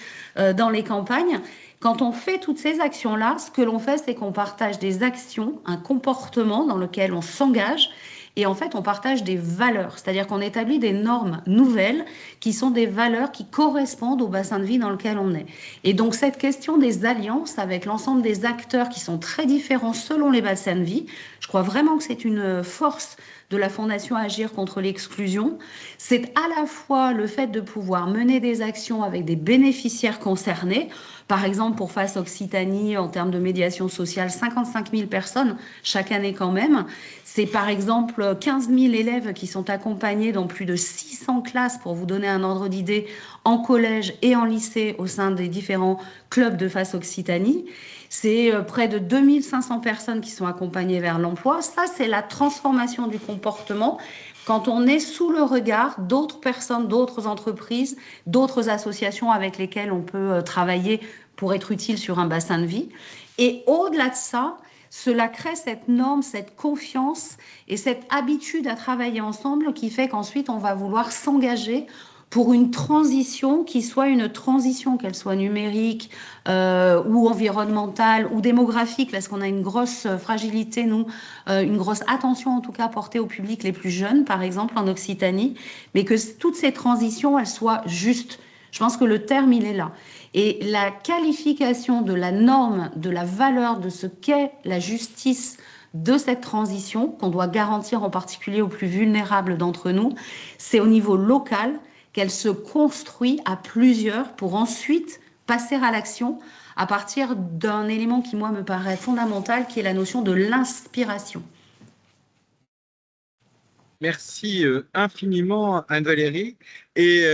dans les campagnes, quand on fait toutes ces actions-là, ce que l'on fait, c'est qu'on partage des actions, un comportement dans lequel on s'engage et en fait, on partage des valeurs, c'est-à-dire qu'on établit des normes nouvelles qui sont des valeurs qui correspondent au bassin de vie dans lequel on est. Et donc, cette question des alliances avec l'ensemble des acteurs qui sont très différents selon les bassins de vie, je crois vraiment que c'est une force de la Fondation Agir contre l'exclusion. C'est à la fois le fait de pouvoir mener des actions avec des bénéficiaires concernés. Par exemple, pour FACE Occitanie, en termes de médiation sociale, 55 000 personnes chaque année quand même. C'est par exemple 15 000 élèves qui sont accompagnés dans plus de 600 classes, pour vous donner un ordre d'idée, en collège et en lycée au sein des différents clubs de FACE Occitanie. C'est près de 2500 personnes qui sont accompagnées vers l'emploi. Ça, c'est la transformation du comportement quand on est sous le regard d'autres personnes, d'autres entreprises, d'autres associations avec lesquelles on peut travailler pour être utile sur un bassin de vie. Et au-delà de ça, cela crée cette norme, cette confiance et cette habitude à travailler ensemble qui fait qu'ensuite on va vouloir s'engager pour une transition qui soit une transition, qu'elle soit numérique ou environnementale ou démographique, parce qu'on a une grosse fragilité, nous, une grosse attention en tout cas portée au public les plus jeunes, par exemple en Occitanie, mais que toutes ces transitions, elles soient justes. Je pense que le terme, il est là. Et la qualification de la norme, de la valeur de ce qu'est la justice de cette transition qu'on doit garantir en particulier aux plus vulnérables d'entre nous. C'est au niveau local qu'elle se construit à plusieurs pour ensuite passer à l'action à partir d'un élément qui, moi, me paraît fondamental, qui est la notion de l'inspiration. Merci infiniment, Anne-Valérie. Et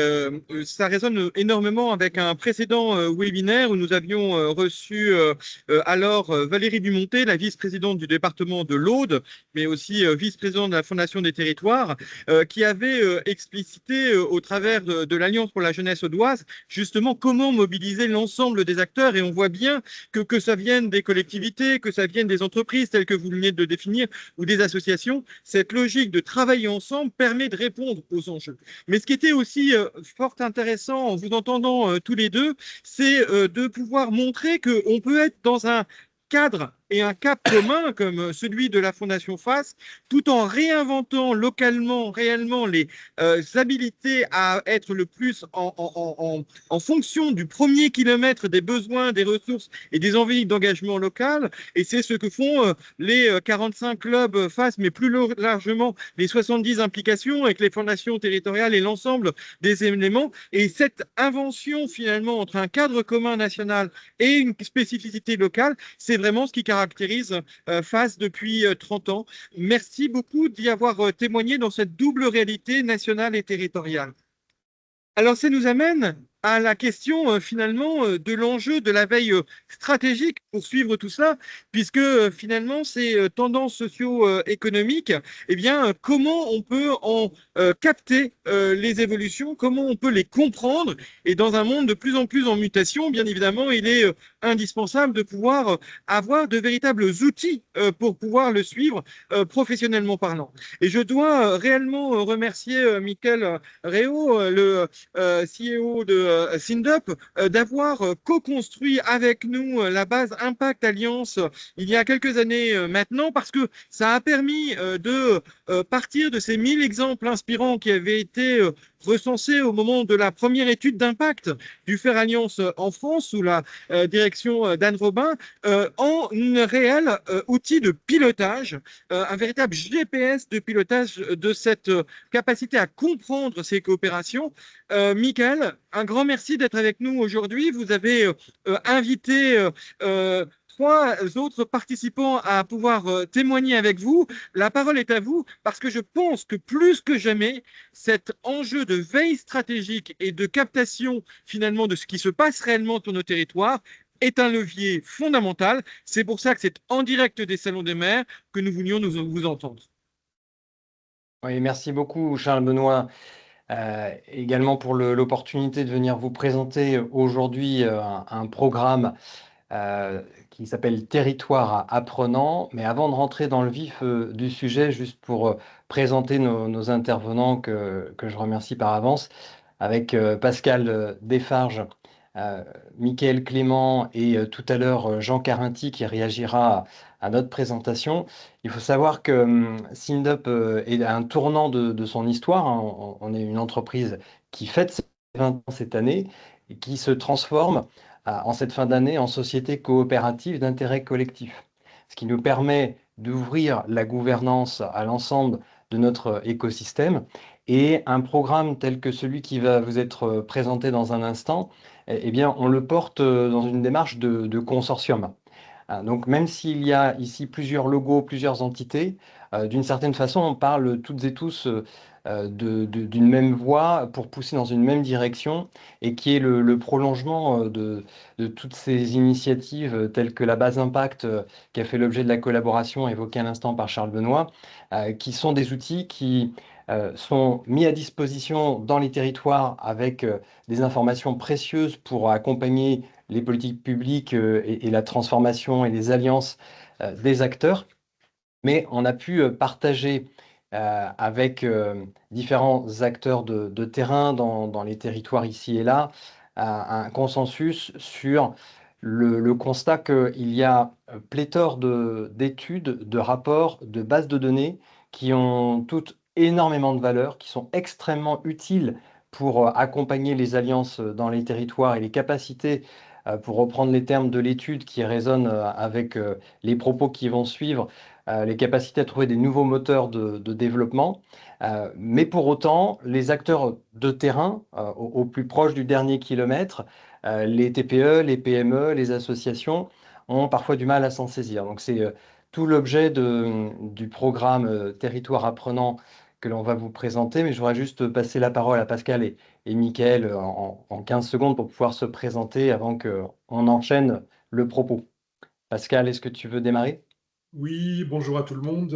ça résonne énormément avec un précédent webinaire où nous avions reçu alors Valérie Dumonté, la vice-présidente du département de l'Aude, mais aussi vice-présidente de la Fondation des territoires, qui avait explicité au travers de l'Alliance pour la jeunesse audoise, justement comment mobiliser l'ensemble des acteurs. Et on voit bien que ça vienne des collectivités, que ça vienne des entreprises telles que vous venez de le définir, ou des associations, cette logique de travailler ensemble permet de répondre aux enjeux. Mais ce qui était aussi fort intéressant en vous entendant tous les deux, c'est de pouvoir montrer qu'on peut être dans un cadre et un cap commun comme celui de la Fondation FACE, tout en réinventant localement, réellement les habilités à être le plus en fonction du premier kilomètre des besoins, des ressources et des envies d'engagement local. Et c'est ce que font les 45 clubs FACE, mais plus largement les 70 implications avec les fondations territoriales et l'ensemble des éléments. Et cette invention finalement entre un cadre commun national et une spécificité locale, c'est vraiment ce qui caractérise FACE depuis 30 ans. Merci beaucoup d'y avoir témoigné dans cette double réalité nationale et territoriale. Alors, ça nous amène à la question finalement de l'enjeu de la veille stratégique pour suivre tout ça, puisque finalement ces tendances socio-économiques, eh bien, comment on peut en capter les évolutions, comment on peut les comprendre, et dans un monde de plus en plus en mutation, bien évidemment, il est indispensable de pouvoir avoir de véritables outils pour pouvoir le suivre professionnellement parlant. Et je dois réellement remercier Michael Réau, le CEO de SINDUP, d'avoir co-construit avec nous la base Impact Alliance il y a quelques années maintenant, parce que ça a permis de partir de ces 1000 exemples inspirants qui avaient été recensés au moment de la première étude d'impact du Faire Alliance en France sous la direction d'Anne Robin, en un réel outil de pilotage, un véritable GPS de pilotage de cette capacité à comprendre ces coopérations. Michael, un grand merci d'être avec nous aujourd'hui. Vous avez invité 3 autres participants à pouvoir témoigner avec vous. La parole est à vous parce que je pense que plus que jamais, cet enjeu de veille stratégique et de captation finalement de ce qui se passe réellement sur nos territoires est un levier fondamental. C'est pour ça que c'est en direct des salons des maires que nous voulions vous entendre. Oui, merci beaucoup, Charles Benoît, également pour l'opportunité de venir vous présenter aujourd'hui un programme qui s'appelle Territoire apprenant. Mais avant de rentrer dans le vif du sujet, juste pour présenter nos intervenants que je remercie par avance, avec Pascal Desfarges, Mickaël Clément et tout à l'heure Jean Carinti qui réagira à notre présentation. Il faut savoir que SINDUP est à un tournant de son histoire, hein. On est une entreprise qui fête ses 20 ans cette année et qui se transforme en cette fin d'année en société coopérative d'intérêt collectif, ce qui nous permet d'ouvrir la gouvernance à l'ensemble de notre écosystème. Et un programme tel que celui qui va vous être présenté dans un instant, eh bien, on le porte dans une démarche de consortium. Donc, même s'il y a ici plusieurs logos, plusieurs entités, d'une certaine façon, on parle toutes et tous d'une même voie pour pousser dans une même direction et qui est le prolongement de toutes ces initiatives telles que la base Impact qui a fait l'objet de la collaboration évoquée à l'instant par Charles Benoît, qui sont des outils qui sont mis à disposition dans les territoires avec des informations précieuses pour accompagner les politiques publiques et la transformation et les alliances des acteurs. Mais on a pu partager avec différents acteurs de terrain dans les territoires ici et là un consensus sur le constat qu'il y a pléthore d'études, de rapports, de bases de données qui ont toutes énormément de valeur, qui sont extrêmement utiles pour accompagner les alliances dans les territoires et les capacités pour reprendre les termes de l'étude qui résonnent avec les propos qui vont suivre, les capacités à trouver des nouveaux moteurs de développement. Mais pour autant, les acteurs de terrain, au plus proche du dernier kilomètre, les TPE, les PME, les associations, ont parfois du mal à s'en saisir. Donc c'est tout l'objet du programme Territoire apprenant que l'on va vous présenter, mais je voudrais juste passer la parole à Pascal et Mickaël en 15 secondes pour pouvoir se présenter avant qu'on enchaîne le propos. Pascal, est-ce que tu veux démarrer? Oui, bonjour à tout le monde.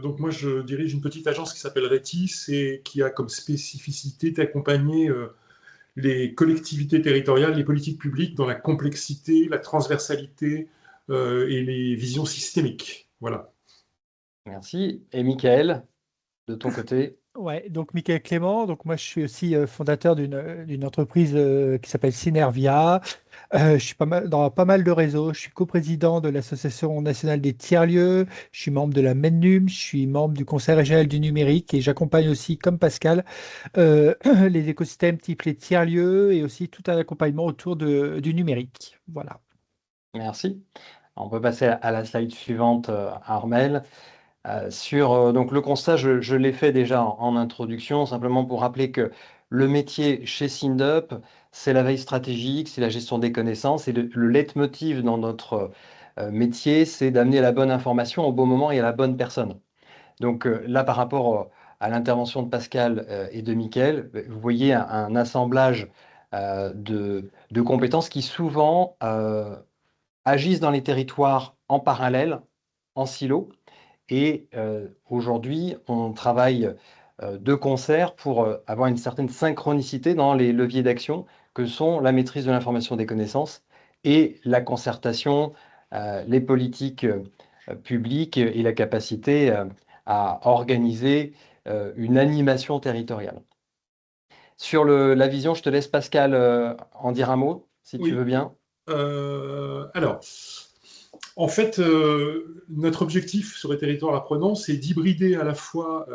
Donc moi, je dirige une petite agence qui s'appelle Retis et qui a comme spécificité d'accompagner les collectivités territoriales, les politiques publiques dans la complexité, la transversalité et les visions systémiques. Voilà. Merci. Et Mickaël, de ton côté? Ouais, donc Michael Clément, donc moi je suis aussi fondateur d'une entreprise qui s'appelle Synervia. Je suis dans pas mal de réseaux. Je suis coprésident de l'Association nationale des tiers-lieux. Je suis membre de la MENNUM. Je suis membre du Conseil régional du numérique et j'accompagne aussi, comme Pascal, les écosystèmes type les tiers-lieux et aussi tout un accompagnement autour du numérique. Voilà. Merci. On peut passer à la slide suivante, Armel. Donc le constat, je l'ai fait déjà en introduction, simplement pour rappeler que le métier chez SINDUP, c'est la veille stratégique, c'est la gestion des connaissances, et le leitmotiv dans notre métier, c'est d'amener la bonne information au bon moment et à la bonne personne. Donc là, par rapport à l'intervention de Pascal et de Mickaël, vous voyez un assemblage de compétences qui souvent agissent dans les territoires en parallèle, en silo. Et aujourd'hui, on travaille de concert pour avoir une certaine synchronicité dans les leviers d'action que sont la maîtrise de l'information des connaissances et la concertation, les politiques publiques et la capacité à organiser une animation territoriale. Sur la vision, je te laisse Pascal en dire un mot, si tu Oui. veux bien. Alors, en fait, notre objectif sur les territoires apprenants, c'est d'hybrider à la fois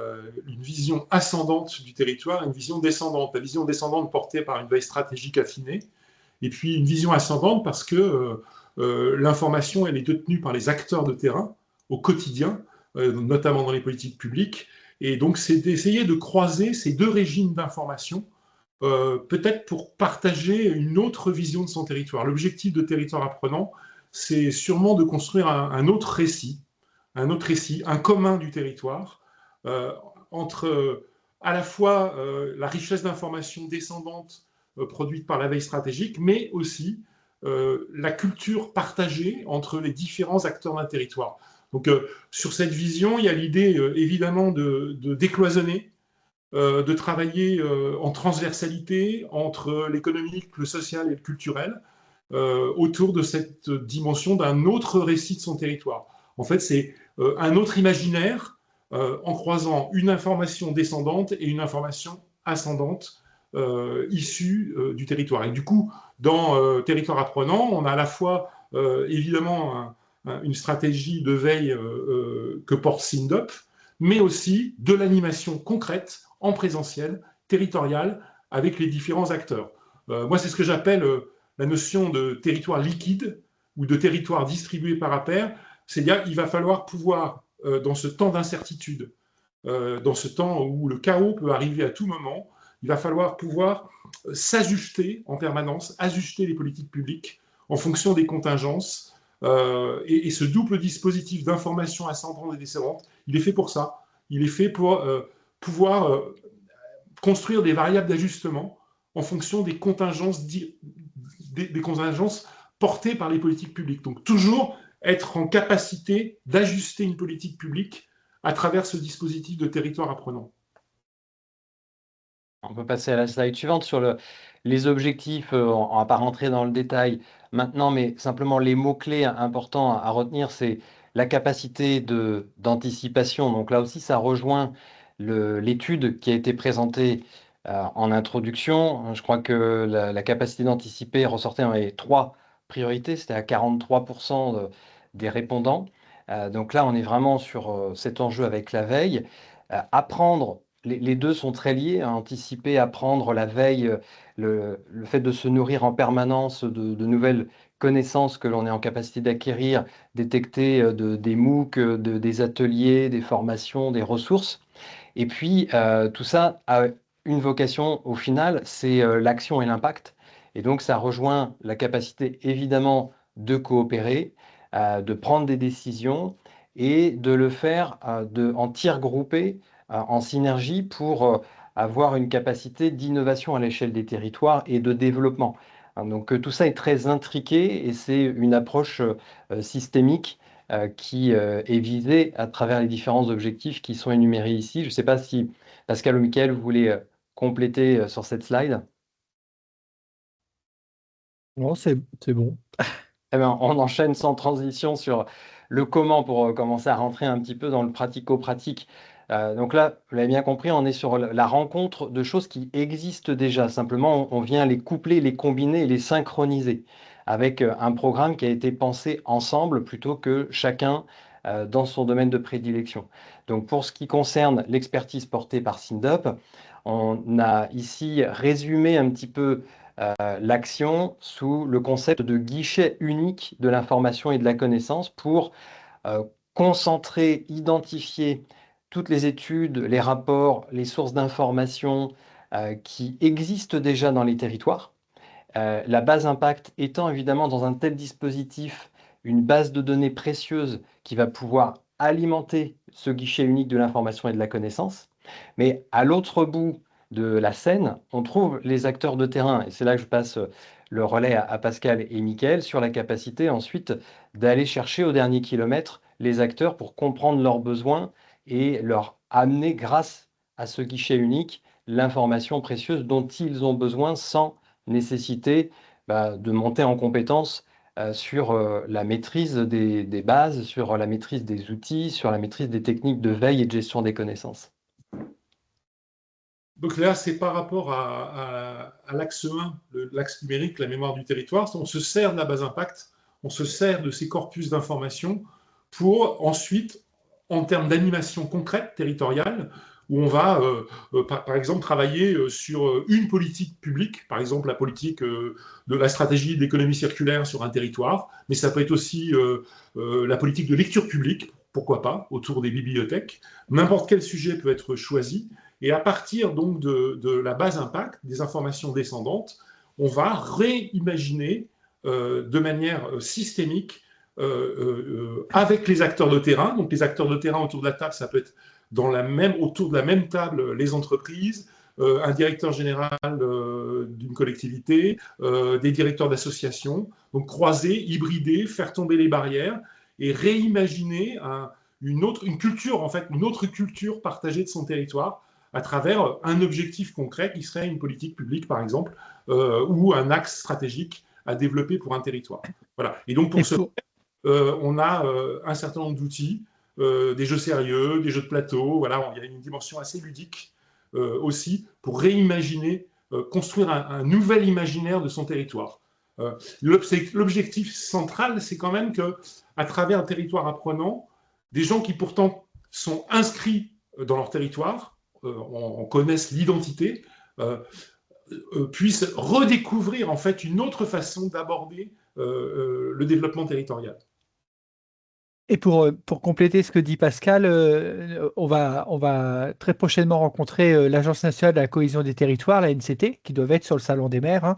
une vision ascendante du territoire et une vision descendante. La vision descendante portée par une veille stratégique affinée, et puis une vision ascendante parce que l'information, elle est détenue par les acteurs de terrain au quotidien, notamment dans les politiques publiques. Et donc, c'est d'essayer de croiser ces deux régimes d'information, peut-être pour partager une autre vision de son territoire. L'objectif de Territoire apprenant, c'est sûrement de construire un autre récit, un commun du territoire, entre à la fois la richesse d'informations descendante produite par la veille stratégique, mais aussi la culture partagée entre les différents acteurs d'un territoire. Donc sur cette vision, il y a l'idée évidemment de décloisonner, de travailler en transversalité entre l'économique, le social et le culturel, autour de cette dimension d'un autre récit de son territoire. En fait, c'est un autre imaginaire en croisant une information descendante et une information ascendante issue du territoire. Et du coup, dans Territoire apprenant, on a à la fois évidemment une stratégie de veille que porte SINDUP, mais aussi de l'animation concrète en présentiel, territorial, avec les différents acteurs. Moi, c'est ce que j'appelle la notion de territoire liquide ou de territoire distribué par appel. C'est-à-dire qu'il va falloir pouvoir, dans ce temps d'incertitude, dans ce temps où le chaos peut arriver à tout moment, il va falloir pouvoir s'ajuster en permanence, ajuster les politiques publiques en fonction des contingences. Et ce double dispositif d'information ascendante et descendante, il est fait pour ça. Il est fait pour pouvoir construire des variables d'ajustement en fonction des contingences, des contingences portées par les politiques publiques. Donc toujours être en capacité d'ajuster une politique publique à travers ce dispositif de territoire apprenant. On peut passer à la slide suivante sur les objectifs. On ne va pas rentrer dans le détail maintenant, mais simplement les mots-clés importants à retenir, c'est la capacité d'anticipation. Donc là aussi, ça rejoint l'étude qui a été présentée en introduction. Je crois que la capacité d'anticiper ressortait dans les 3 priorités, c'était à 43% des répondants. Donc là, on est vraiment sur cet enjeu avec la veille. Apprendre les deux sont très liés, hein, anticiper, apprendre la veille, le fait de se nourrir en permanence de nouvelles connaissances que l'on est en capacité d'acquérir, détecter des MOOC, des ateliers, des formations, des ressources. Et puis, tout ça a une vocation au final, c'est l'action et l'impact. Et donc, ça rejoint la capacité évidemment de coopérer, de prendre des décisions et de le faire en tirs groupés, en synergie pour avoir une capacité d'innovation à l'échelle des territoires et de développement. Hein, donc, tout ça est très intriqué et c'est une approche systémique qui est visée à travers les différents objectifs qui sont énumérés ici. Je ne sais pas si Pascal ou Mickaël, vous voulez compléter sur cette slide. Non, c'est bon. Eh bien, on enchaîne sans transition sur le comment pour commencer à rentrer un petit peu dans le pratico-pratique. Donc là, vous l'avez bien compris, on est sur la rencontre de choses qui existent déjà. Simplement, on vient les coupler, les combiner et les synchroniser avec un programme qui a été pensé ensemble plutôt que chacun dans son domaine de prédilection. Donc pour ce qui concerne l'expertise portée par SINDUP, on a ici résumé un petit peu l'action sous le concept de guichet unique de l'information et de la connaissance pour concentrer, identifier toutes les études, les rapports, les sources d'informations qui existent déjà dans les territoires. La base impact étant évidemment dans un tel dispositif une base de données précieuse qui va pouvoir alimenter ce guichet unique de l'information et de la connaissance. Mais à l'autre bout de la scène, on trouve les acteurs de terrain. Et c'est là que je passe le relais à Pascal et Mickaël sur la capacité ensuite d'aller chercher au dernier kilomètre les acteurs pour comprendre leurs besoins et leur amener, grâce à ce guichet unique, l'information précieuse dont ils ont besoin sans nécessité de monter en compétence sur la maîtrise des bases, sur la maîtrise des outils, sur la maîtrise des techniques de veille et de gestion des connaissances. Donc là, c'est par rapport à l'axe 1, l'axe numérique, la mémoire du territoire. On se sert de la base impact, on se sert de ces corpus d'informations pour ensuite, en termes d'animation concrète, territoriale, où on va, par exemple, travailler sur une politique publique, par exemple la politique de la stratégie d'économie circulaire sur un territoire, mais ça peut être aussi la politique de lecture publique, pourquoi pas, autour des bibliothèques. N'importe quel sujet peut être choisi. Et à partir donc de la base impact, des informations descendantes, on va réimaginer de manière systémique avec les acteurs de terrain. Donc les acteurs de terrain autour de la table, ça peut être autour de la même table les entreprises, un directeur général d'une collectivité, des directeurs d'associations. Donc croiser, hybrider, faire tomber les barrières et réimaginer une culture, en fait, une autre culture partagée de son territoire à travers un objectif concret qui serait une politique publique, par exemple, ou un axe stratégique à développer pour un territoire. Voilà. Et donc, pour ce faire, on a un certain nombre d'outils, des jeux sérieux, des jeux de plateau. Voilà, il y a une dimension assez ludique aussi pour réimaginer, construire un nouvel imaginaire de son territoire. L'objectif central, c'est quand même qu'à travers un territoire apprenant, des gens qui pourtant sont inscrits dans leur territoire, en connaissent l'identité, puissent redécouvrir en fait une autre façon d'aborder le développement territorial. Et pour compléter ce que dit Pascal, on va très prochainement rencontrer l'Agence nationale de la cohésion des territoires, la NCT, qui doit être sur le Salon des maires, hein,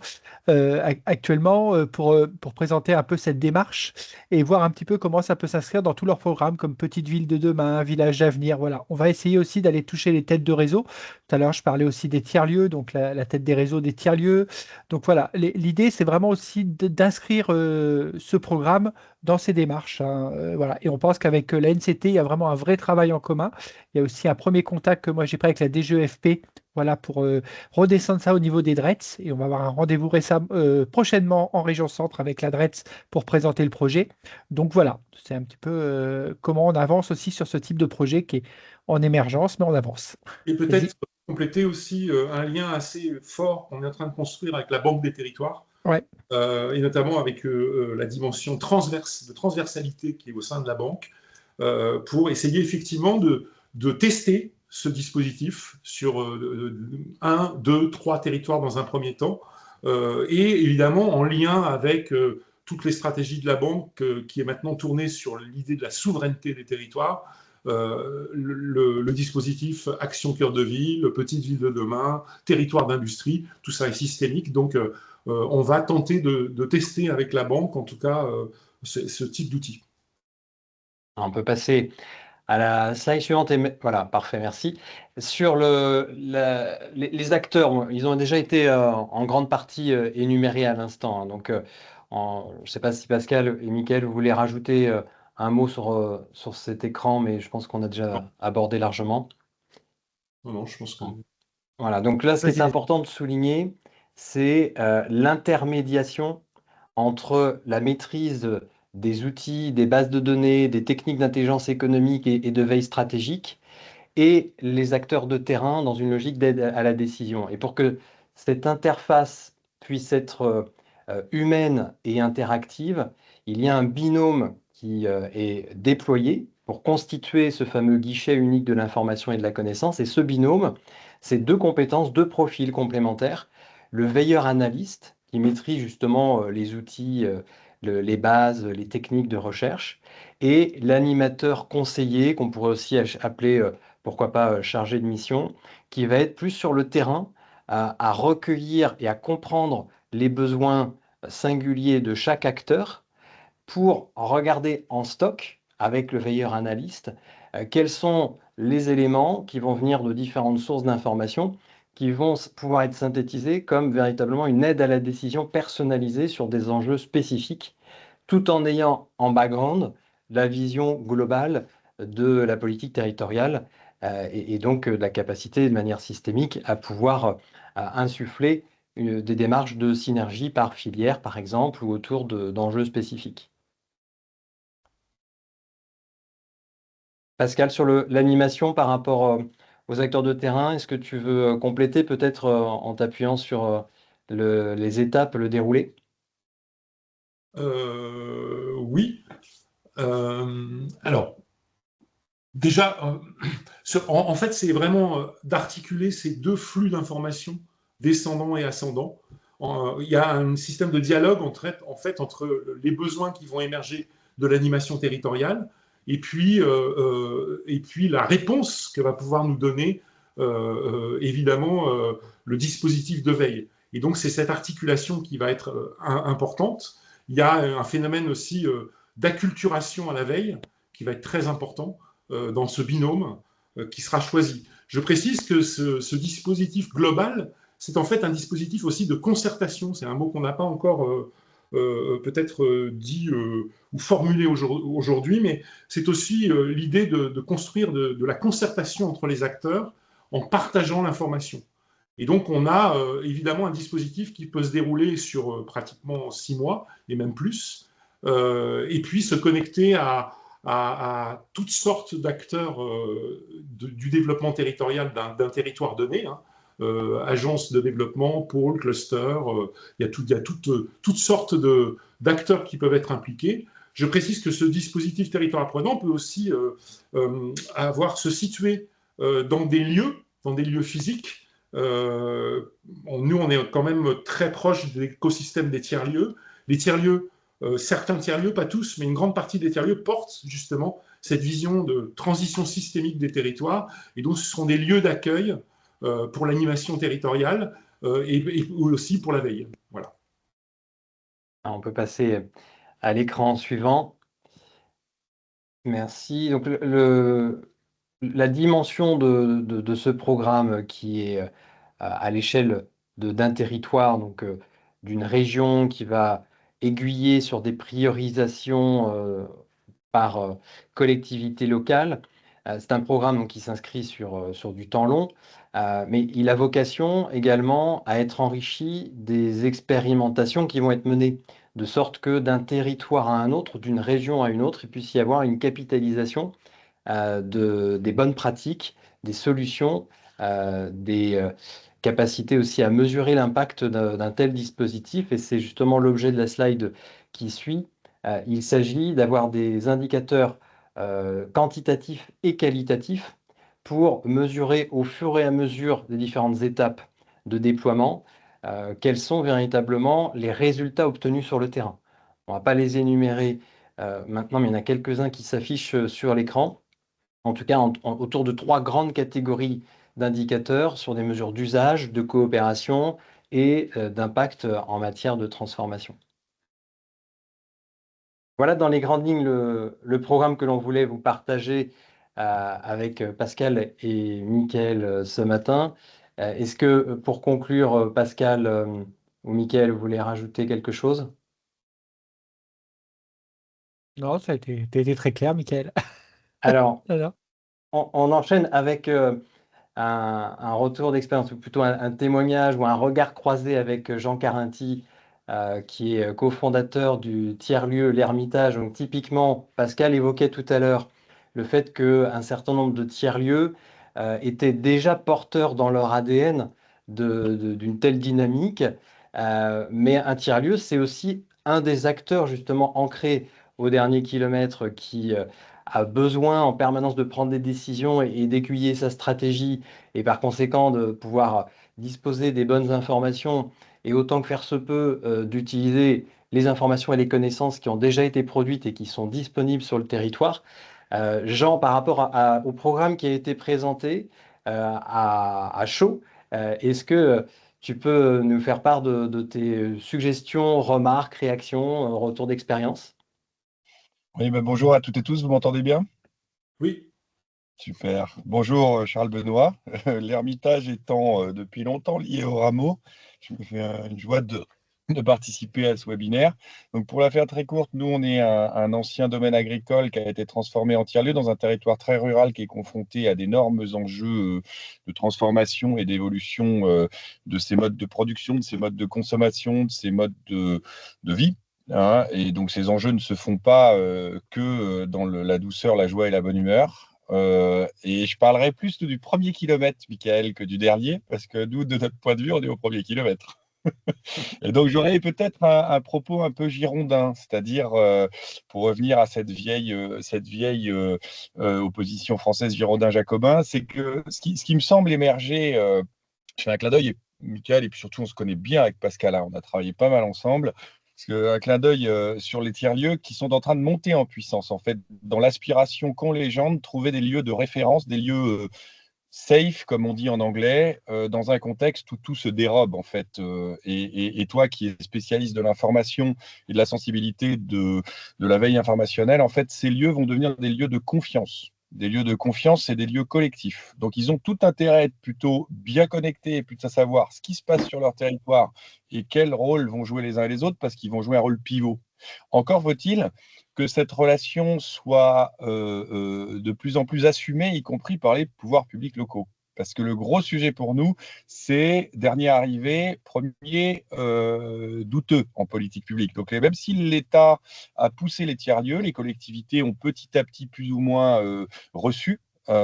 actuellement, pour présenter un peu cette démarche et voir un petit peu comment ça peut s'inscrire dans tous leurs programmes, comme Petite Ville de demain, Village d'avenir. Voilà. On va essayer aussi d'aller toucher les têtes de réseau. Tout à l'heure, je parlais aussi des tiers-lieux, donc la tête des réseaux des tiers-lieux. Donc voilà, l'idée, c'est vraiment aussi d'inscrire ce programme dans ces démarches, hein, voilà. Et on pense qu'avec la NCT, il y a vraiment un vrai travail en commun. Il y a aussi un premier contact que moi j'ai pris avec la DGEFP, voilà, pour redescendre ça au niveau des DRETS. Et on va avoir un rendez-vous prochainement en région centre avec la DRETS pour présenter le projet. Donc voilà, c'est un petit peu comment on avance aussi sur ce type de projet qui est en émergence, mais on avance. Et peut-être compléter aussi un lien assez fort qu'on est en train de construire avec la Banque des territoires. Ouais. Et notamment avec la dimension de transversalité qui est au sein de la banque, pour essayer effectivement de tester ce dispositif sur 1, 2, 3 territoires dans un premier temps, et évidemment en lien avec toutes les stratégies de la banque qui est maintenant tournée sur l'idée de la souveraineté des territoires, le dispositif Action Cœur de Ville, Petite Ville de demain, Territoire d'industrie, tout ça est systémique. Donc, on va tenter de tester avec la banque, en tout cas, ce type d'outil. On peut passer à la slide suivante. Voilà, parfait, merci. Sur les acteurs, ils ont déjà été en grande partie énumérés à l'instant, hein. Donc, je ne sais pas si Pascal et Mickaël, vous voulez rajouter un mot sur cet écran, mais je pense qu'on a déjà abordé largement. Non, je pense que... Voilà, donc là, ce qui est important de souligner, c'est l'intermédiation entre la maîtrise des outils, des bases de données, des techniques d'intelligence économique et de veille stratégique, et les acteurs de terrain dans une logique d'aide à la décision. Et pour que cette interface puisse être humaine et interactive, il y a un binôme qui est déployé pour constituer ce fameux guichet unique de l'information et de la connaissance. Et ce binôme, c'est deux compétences, deux profils complémentaires. Le veilleur analyste, qui maîtrise justement les outils, les bases, les techniques de recherche, et l'animateur conseiller, qu'on pourrait aussi appeler, pourquoi pas, chargé de mission, qui va être plus sur le terrain, à recueillir et à comprendre les besoins singuliers de chaque acteur pour regarder en stock, avec le veilleur analyste, quels sont les éléments qui vont venir de différentes sources d'informations qui vont pouvoir être synthétisés comme véritablement une aide à la décision personnalisée sur des enjeux spécifiques, tout en ayant en background la vision globale de la politique territoriale et donc de la capacité de manière systémique à pouvoir insuffler des démarches de synergie par filière, par exemple, ou autour d'enjeux spécifiques. Pascal, sur l'animation par rapport aux acteurs de terrain, est-ce que tu veux compléter peut-être en t'appuyant sur les étapes, le déroulé? Oui. Alors, déjà, en fait, c'est vraiment d'articuler ces deux flux d'informations, descendants et ascendants. Il y a un système de dialogue en fait, entre les besoins qui vont émerger de l'animation territoriale et puis la réponse que va pouvoir nous donner, évidemment, le dispositif de veille. Et donc, c'est cette articulation qui va être importante. Il y a un phénomène aussi d'acculturation à la veille qui va être très important dans ce binôme qui sera choisi. Je précise que ce dispositif global, c'est en fait un dispositif aussi de concertation. C'est un mot qu'on n'a pas encore peut-être dit ou formulé aujourd'hui, mais c'est aussi l'idée de construire de la concertation entre les acteurs en partageant l'information. Et donc, on a évidemment un dispositif qui peut se dérouler sur pratiquement 6 mois, et même plus, et puis se connecter à toutes sortes d'acteurs du développement territorial d'un territoire donné, hein, agences de développement, pôles, clusters, il y a toutes sortes d'acteurs qui peuvent être impliqués. Je précise que ce dispositif territoire apprenant peut aussi se situer dans des lieux physiques. Nous, on est quand même très proche de l'écosystème des tiers-lieux. Les tiers-lieux, certains tiers-lieux, pas tous, mais une grande partie des tiers-lieux portent justement cette vision de transition systémique des territoires. Et donc, ce sont des lieux d'accueil pour l'animation territoriale et aussi pour la veille. Voilà. Alors, on peut passer à l'écran suivant. Merci. Donc, la dimension de ce programme qui est à l'échelle d'un territoire, donc d'une région qui va aiguiller sur des priorisations par collectivité locale. C'est un programme donc, qui s'inscrit sur du temps long, mais il a vocation également à être enrichi des expérimentations qui vont être menées, de sorte que d'un territoire à un autre, d'une région à une autre, il puisse y avoir une capitalisation des bonnes pratiques, des solutions, des capacités aussi à mesurer l'impact d'un tel dispositif. Et c'est justement l'objet de la slide qui suit. Il s'agit d'avoir des indicateurs quantitatifs et qualitatifs pour mesurer au fur et à mesure des différentes étapes de déploiement quels sont véritablement les résultats obtenus sur le terrain. On ne va pas les énumérer maintenant, mais il y en a quelques-uns qui s'affichent sur l'écran. En tout cas, autour de 3 grandes catégories d'indicateurs sur des mesures d'usage, de coopération et d'impact en matière de transformation. Voilà dans les grandes lignes le programme que l'on voulait vous partager avec Pascal et Mickaël ce matin. Est-ce que pour conclure, Pascal ou Mickaël, vous voulez rajouter quelque chose? Non, t'as été très clair, Michael. Alors, Non, non. on enchaîne avec un retour d'expérience, ou plutôt un témoignage ou un regard croisé avec Jean Carinti, qui est cofondateur du tiers-lieu L'Ermitage. Donc typiquement, Pascal évoquait tout à l'heure le fait qu'un certain nombre de tiers-lieux étaient déjà porteurs dans leur ADN d'une telle dynamique. Mais un tiers-lieu, c'est aussi un des acteurs justement ancrés au dernier kilomètre qui a besoin en permanence de prendre des décisions et d'aiguiller sa stratégie et par conséquent de pouvoir disposer des bonnes informations et autant que faire se peut d'utiliser les informations et les connaissances qui ont déjà été produites et qui sont disponibles sur le territoire. Jean, par rapport au programme qui a été présenté à chaud, est-ce que tu peux nous faire part de tes suggestions, remarques, réactions, retours d'expérience? Oui, bonjour à toutes et tous, vous m'entendez bien? Oui, Super. Bonjour Charles Benoît. L'Ermitage étant depuis longtemps lié au rameau, je me fais une joie de participer à ce webinaire. Donc pour la faire très courte, nous on est un ancien domaine agricole qui a été transformé en tiers-lieu dans un territoire très rural qui est confronté à d'énormes enjeux de transformation et d'évolution de ses modes de production, de ses modes de consommation, de ses modes de vie. Hein, et donc ces enjeux ne se font pas que dans la douceur, la joie et la bonne humeur. Et je parlerai plus du premier kilomètre, Michael, que du dernier, parce que nous, de notre point de vue, on est au premier kilomètre. Et donc j'aurais peut-être un propos un peu girondin, c'est-à-dire pour revenir à cette vieille opposition française girondin-jacobin, c'est que ce qui me semble émerger, je fais un clin d'œil, et Michael, et puis surtout on se connaît bien avec Pascal, hein, on a travaillé pas mal ensemble. Un clin d'œil sur les tiers-lieux qui sont en train de monter en puissance, en fait, dans l'aspiration qu'ont les gens de trouver des lieux de référence, des lieux safe, comme on dit en anglais, dans un contexte où tout se dérobe, en fait. Et toi, qui es spécialiste de l'information et de la sensibilité de la veille informationnelle, en fait, ces lieux vont devenir des lieux de confiance. Des lieux de confiance, c'est des lieux collectifs. Donc, ils ont tout intérêt à être plutôt bien connectés et plutôt à savoir ce qui se passe sur leur territoire et quel rôle vont jouer les uns et les autres, parce qu'ils vont jouer un rôle pivot. Encore faut-il que cette relation soit de plus en plus assumée, y compris par les pouvoirs publics locaux. Parce que le gros sujet pour nous, c'est dernier arrivé, premier douteux en politique publique. Donc même si l'État a poussé les tiers-lieux, les collectivités ont petit à petit plus ou moins reçu.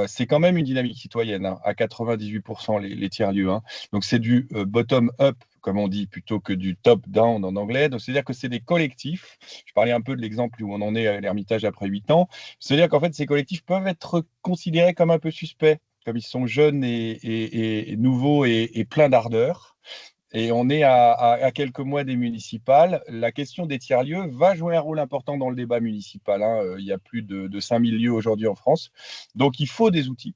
C'est quand même une dynamique citoyenne, hein, à 98% les tiers-lieux. Hein. Donc c'est du bottom-up, comme on dit, plutôt que du top-down en anglais. Donc c'est-à-dire que c'est des collectifs. Je parlais un peu de l'exemple où on en est à l'Ermitage après 8 ans. C'est-à-dire qu'en fait, ces collectifs peuvent être considérés comme un peu suspects, comme ils sont jeunes et nouveaux et pleins d'ardeur. Et on est à quelques mois des municipales. La question des tiers-lieux va jouer un rôle important dans le débat municipal. Hein. Il y a plus de 5000 lieux aujourd'hui en France. Donc, il faut des outils.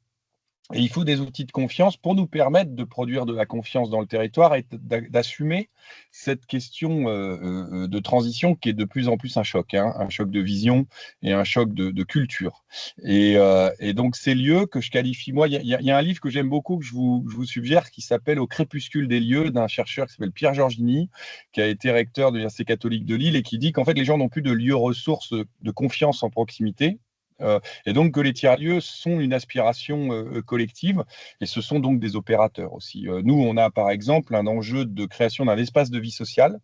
Et il faut des outils de confiance pour nous permettre de produire de la confiance dans le territoire et d'assumer cette question de transition qui est de plus en plus un choc, hein, un choc de vision et un choc de culture. Et donc, ces lieux que je qualifie, moi, il y a un livre que j'aime beaucoup, que je vous suggère, qui s'appelle Au crépuscule des lieux, d'un chercheur qui s'appelle Pierre Georgini, qui a été recteur de l'Université catholique de Lille et qui dit qu'en fait, les gens n'ont plus de lieux ressources de confiance en proximité. Et donc que les tiers-lieux sont une aspiration collective, et ce sont donc des opérateurs aussi. Nous, on a par exemple un enjeu de création d'un espace de vie sociale,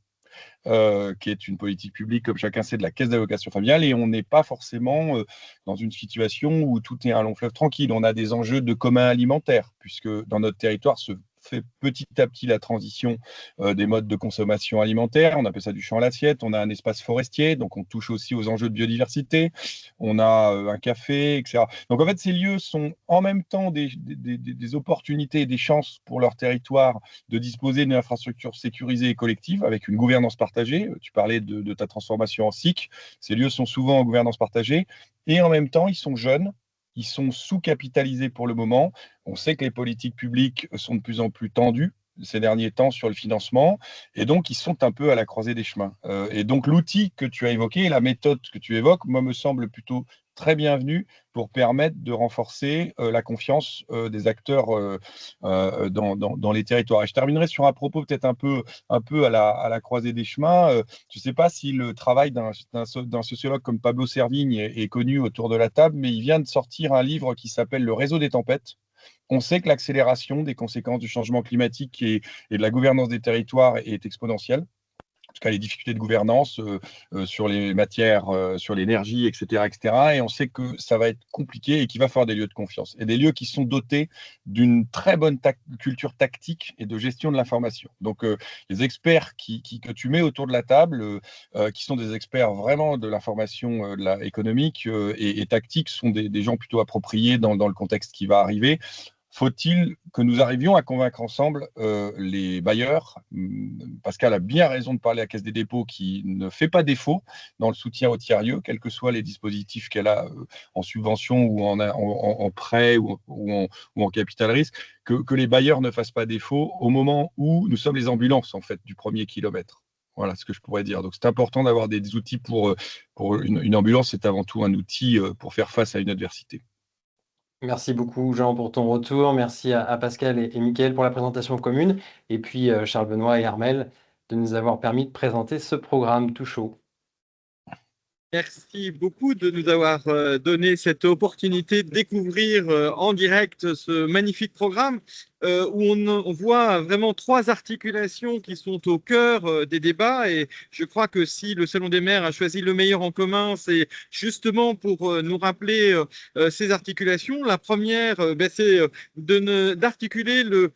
qui est une politique publique, comme chacun sait, de la caisse d'allocation familiale, et on n'est pas forcément dans une situation où tout est un long fleuve tranquille. On a des enjeux de commun alimentaire, puisque dans notre territoire se fait petit à petit la transition des modes de consommation alimentaire. On appelle ça du champ à l'assiette. On a un espace forestier, donc on touche aussi aux enjeux de biodiversité. On a un café, etc. Donc en fait, ces lieux sont en même temps des opportunités et des chances pour leur territoire de disposer d'une infrastructure sécurisée et collective avec une gouvernance partagée. Tu parlais de ta transformation en SIC. Ces lieux sont souvent en gouvernance partagée et en même temps, ils sont jeunes. Ils sont sous-capitalisés pour le moment. On sait que les politiques publiques sont de plus en plus tendues ces derniers temps sur le financement, et donc ils sont un peu à la croisée des chemins. Et donc l'outil que tu as évoqué, la méthode que tu évoques, moi, me semble plutôt très bienvenue pour permettre de renforcer la confiance des acteurs dans les territoires. Et je terminerai sur un propos peut-être un peu à la croisée des chemins. Je ne sais pas si le travail d'un sociologue comme Pablo Servigne est connu autour de la table, mais il vient de sortir un livre qui s'appelle Le réseau des tempêtes. On sait que l'accélération des conséquences du changement climatique et de la gouvernance des territoires est exponentielle. En tout cas, les difficultés de gouvernance sur les matières, sur l'énergie, etc., etc. Et on sait que ça va être compliqué et qu'il va falloir des lieux de confiance et des lieux qui sont dotés d'une très bonne culture tactique et de gestion de l'information. Donc, les experts que tu mets autour de la table, qui sont des experts vraiment de l'information économique et tactique, sont des gens plutôt appropriés dans le contexte qui va arriver. Faut-il que nous arrivions à convaincre ensemble les bailleurs? Pascal a bien raison de parler à la Caisse des dépôts qui ne fait pas défaut dans le soutien aux tiers-lieux, quels que soient les dispositifs qu'elle a en subvention ou en prêt ou en capital risque, que les bailleurs ne fassent pas défaut au moment où nous sommes les ambulances en fait, du premier kilomètre. Voilà ce que je pourrais dire. Donc c'est important d'avoir des outils pour une ambulance, c'est avant tout un outil pour faire face à une adversité. Merci beaucoup, Jean, pour ton retour. Merci à Pascal et Mickaël pour la présentation commune. Et puis, Charles Benoît et Armel, de nous avoir permis de présenter ce programme tout chaud. Merci beaucoup de nous avoir donné cette opportunité de découvrir en direct ce magnifique programme où on voit vraiment trois articulations qui sont au cœur des débats. Et je crois que si le Salon des maires a choisi le meilleur en commun, c'est justement pour nous rappeler ces articulations. La première, c'est d'articuler le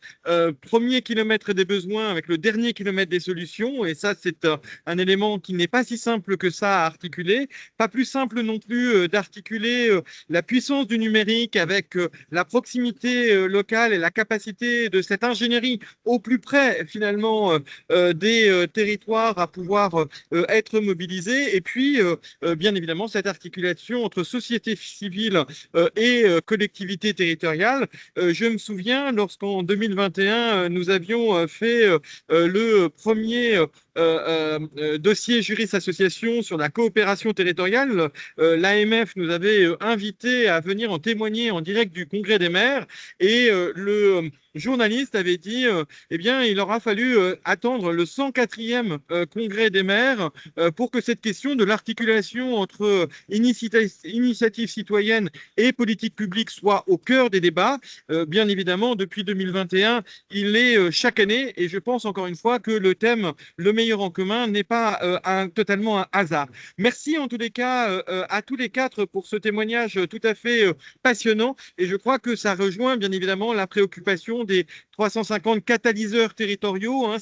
premier kilomètre des besoins avec le dernier kilomètre des solutions. Et ça, c'est un élément qui n'est pas si simple que ça à articuler. Pas plus simple non plus d'articuler la puissance du numérique avec la proximité locale et la capacité de cette ingénierie au plus près finalement des territoires à pouvoir être mobilisés. Et puis, bien évidemment, cette articulation entre société civile et collectivité territoriale. Je me souviens, lorsqu'en 2021, nous avions fait le premier dossier Juris Association sur la coopération territoriale, l'AMF nous avait invités à venir en témoigner en direct du Congrès des maires et le journaliste avait dit eh bien, il aura fallu attendre le 104e Congrès des maires pour que cette question de l'articulation entre initiative citoyenne et politique publique soit au cœur des débats. Bien évidemment, depuis 2021, il est chaque année et je pense encore une fois que le thème le meilleur en commun n'est pas totalement un hasard. Merci en tous les cas à tous les quatre pour ce témoignage tout à fait passionnant et je crois que ça rejoint bien évidemment la préoccupation des 350 catalyseurs territoriaux. Hein,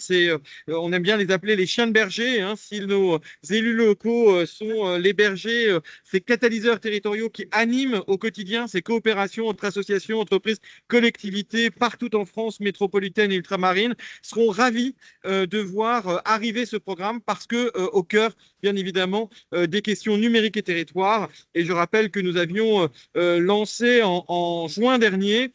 on aime bien les appeler les chiens de berger. Hein, si nos élus locaux sont les bergers, ces catalyseurs territoriaux qui animent au quotidien ces coopérations entre associations, entreprises, collectivités partout en France métropolitaine et ultramarine, seront ravis de voir arriver ce programme parce que au cœur, bien évidemment, des questions numériques et territoires. Et je rappelle que nous avions lancé en juin dernier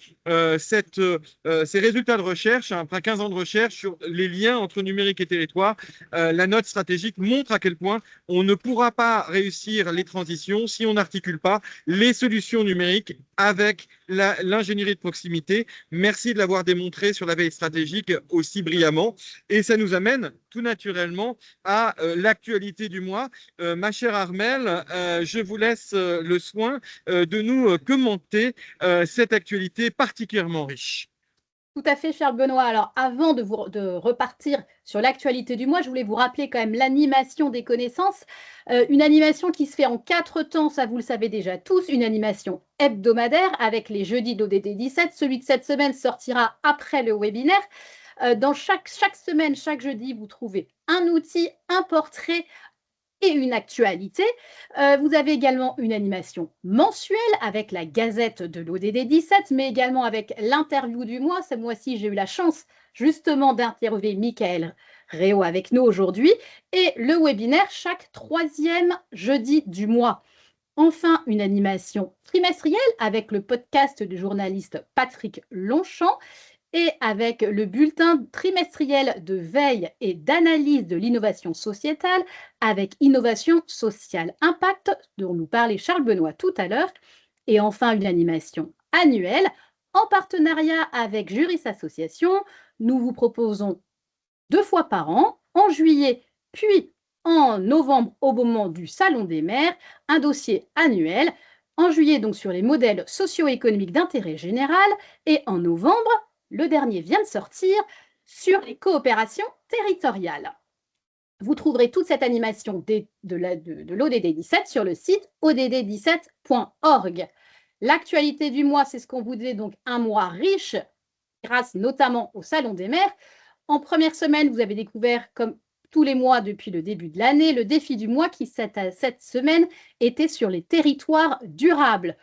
ces résultats de recherche, après 15 ans de recherche sur les liens entre numérique et territoire. La note stratégique montre à quel point on ne pourra pas réussir les transitions si on n'articule pas les solutions numériques avec l'ingénierie de proximité. Merci de l'avoir démontré sur la veille stratégique aussi brillamment. Et ça nous amène tout naturellement à l'actualité du mois. Ma chère Armelle, je vous laisse le soin de nous commenter cette actualité particulièrement riche. Tout à fait, Charles Benoît. Alors, avant de repartir sur l'actualité du mois, je voulais vous rappeler quand même l'animation des connaissances. Une animation qui se fait en 4 temps, ça vous le savez déjà tous, une animation hebdomadaire avec les jeudis d'ODD 17. Celui de cette semaine sortira après le webinaire. Dans chaque semaine, chaque jeudi, vous trouvez un outil, un portrait et une actualité. Vous avez également une animation mensuelle avec la Gazette de l'ODD 17, mais également avec l'interview du mois. Ce mois-ci, j'ai eu la chance justement d'interviewer Michael Réau avec nous aujourd'hui, et le webinaire chaque 3e jeudi du mois. Enfin, une animation trimestrielle avec le podcast du journaliste Patrick Longchamp et avec le bulletin trimestriel de veille et d'analyse de l'innovation sociétale avec Innovation Sociale Impact, dont nous parlait Charles Benoît tout à l'heure. Et enfin, une animation annuelle en partenariat avec Juris Association. Nous vous proposons 2 fois par an, en juillet puis en novembre au moment du Salon des maires, un dossier annuel. En juillet, donc sur les modèles socio-économiques d'intérêt général, et en novembre, le dernier vient de sortir, sur les coopérations territoriales. Vous trouverez toute cette animation de l'ODD 17 sur le site odd17.org. L'actualité du mois, c'est ce qu'on vous disait, donc un mois riche, grâce notamment au Salon des maires. En première semaine, vous avez découvert, comme tous les mois depuis le début de l'année, le défi du mois qui, cette semaine, était sur les territoires durables.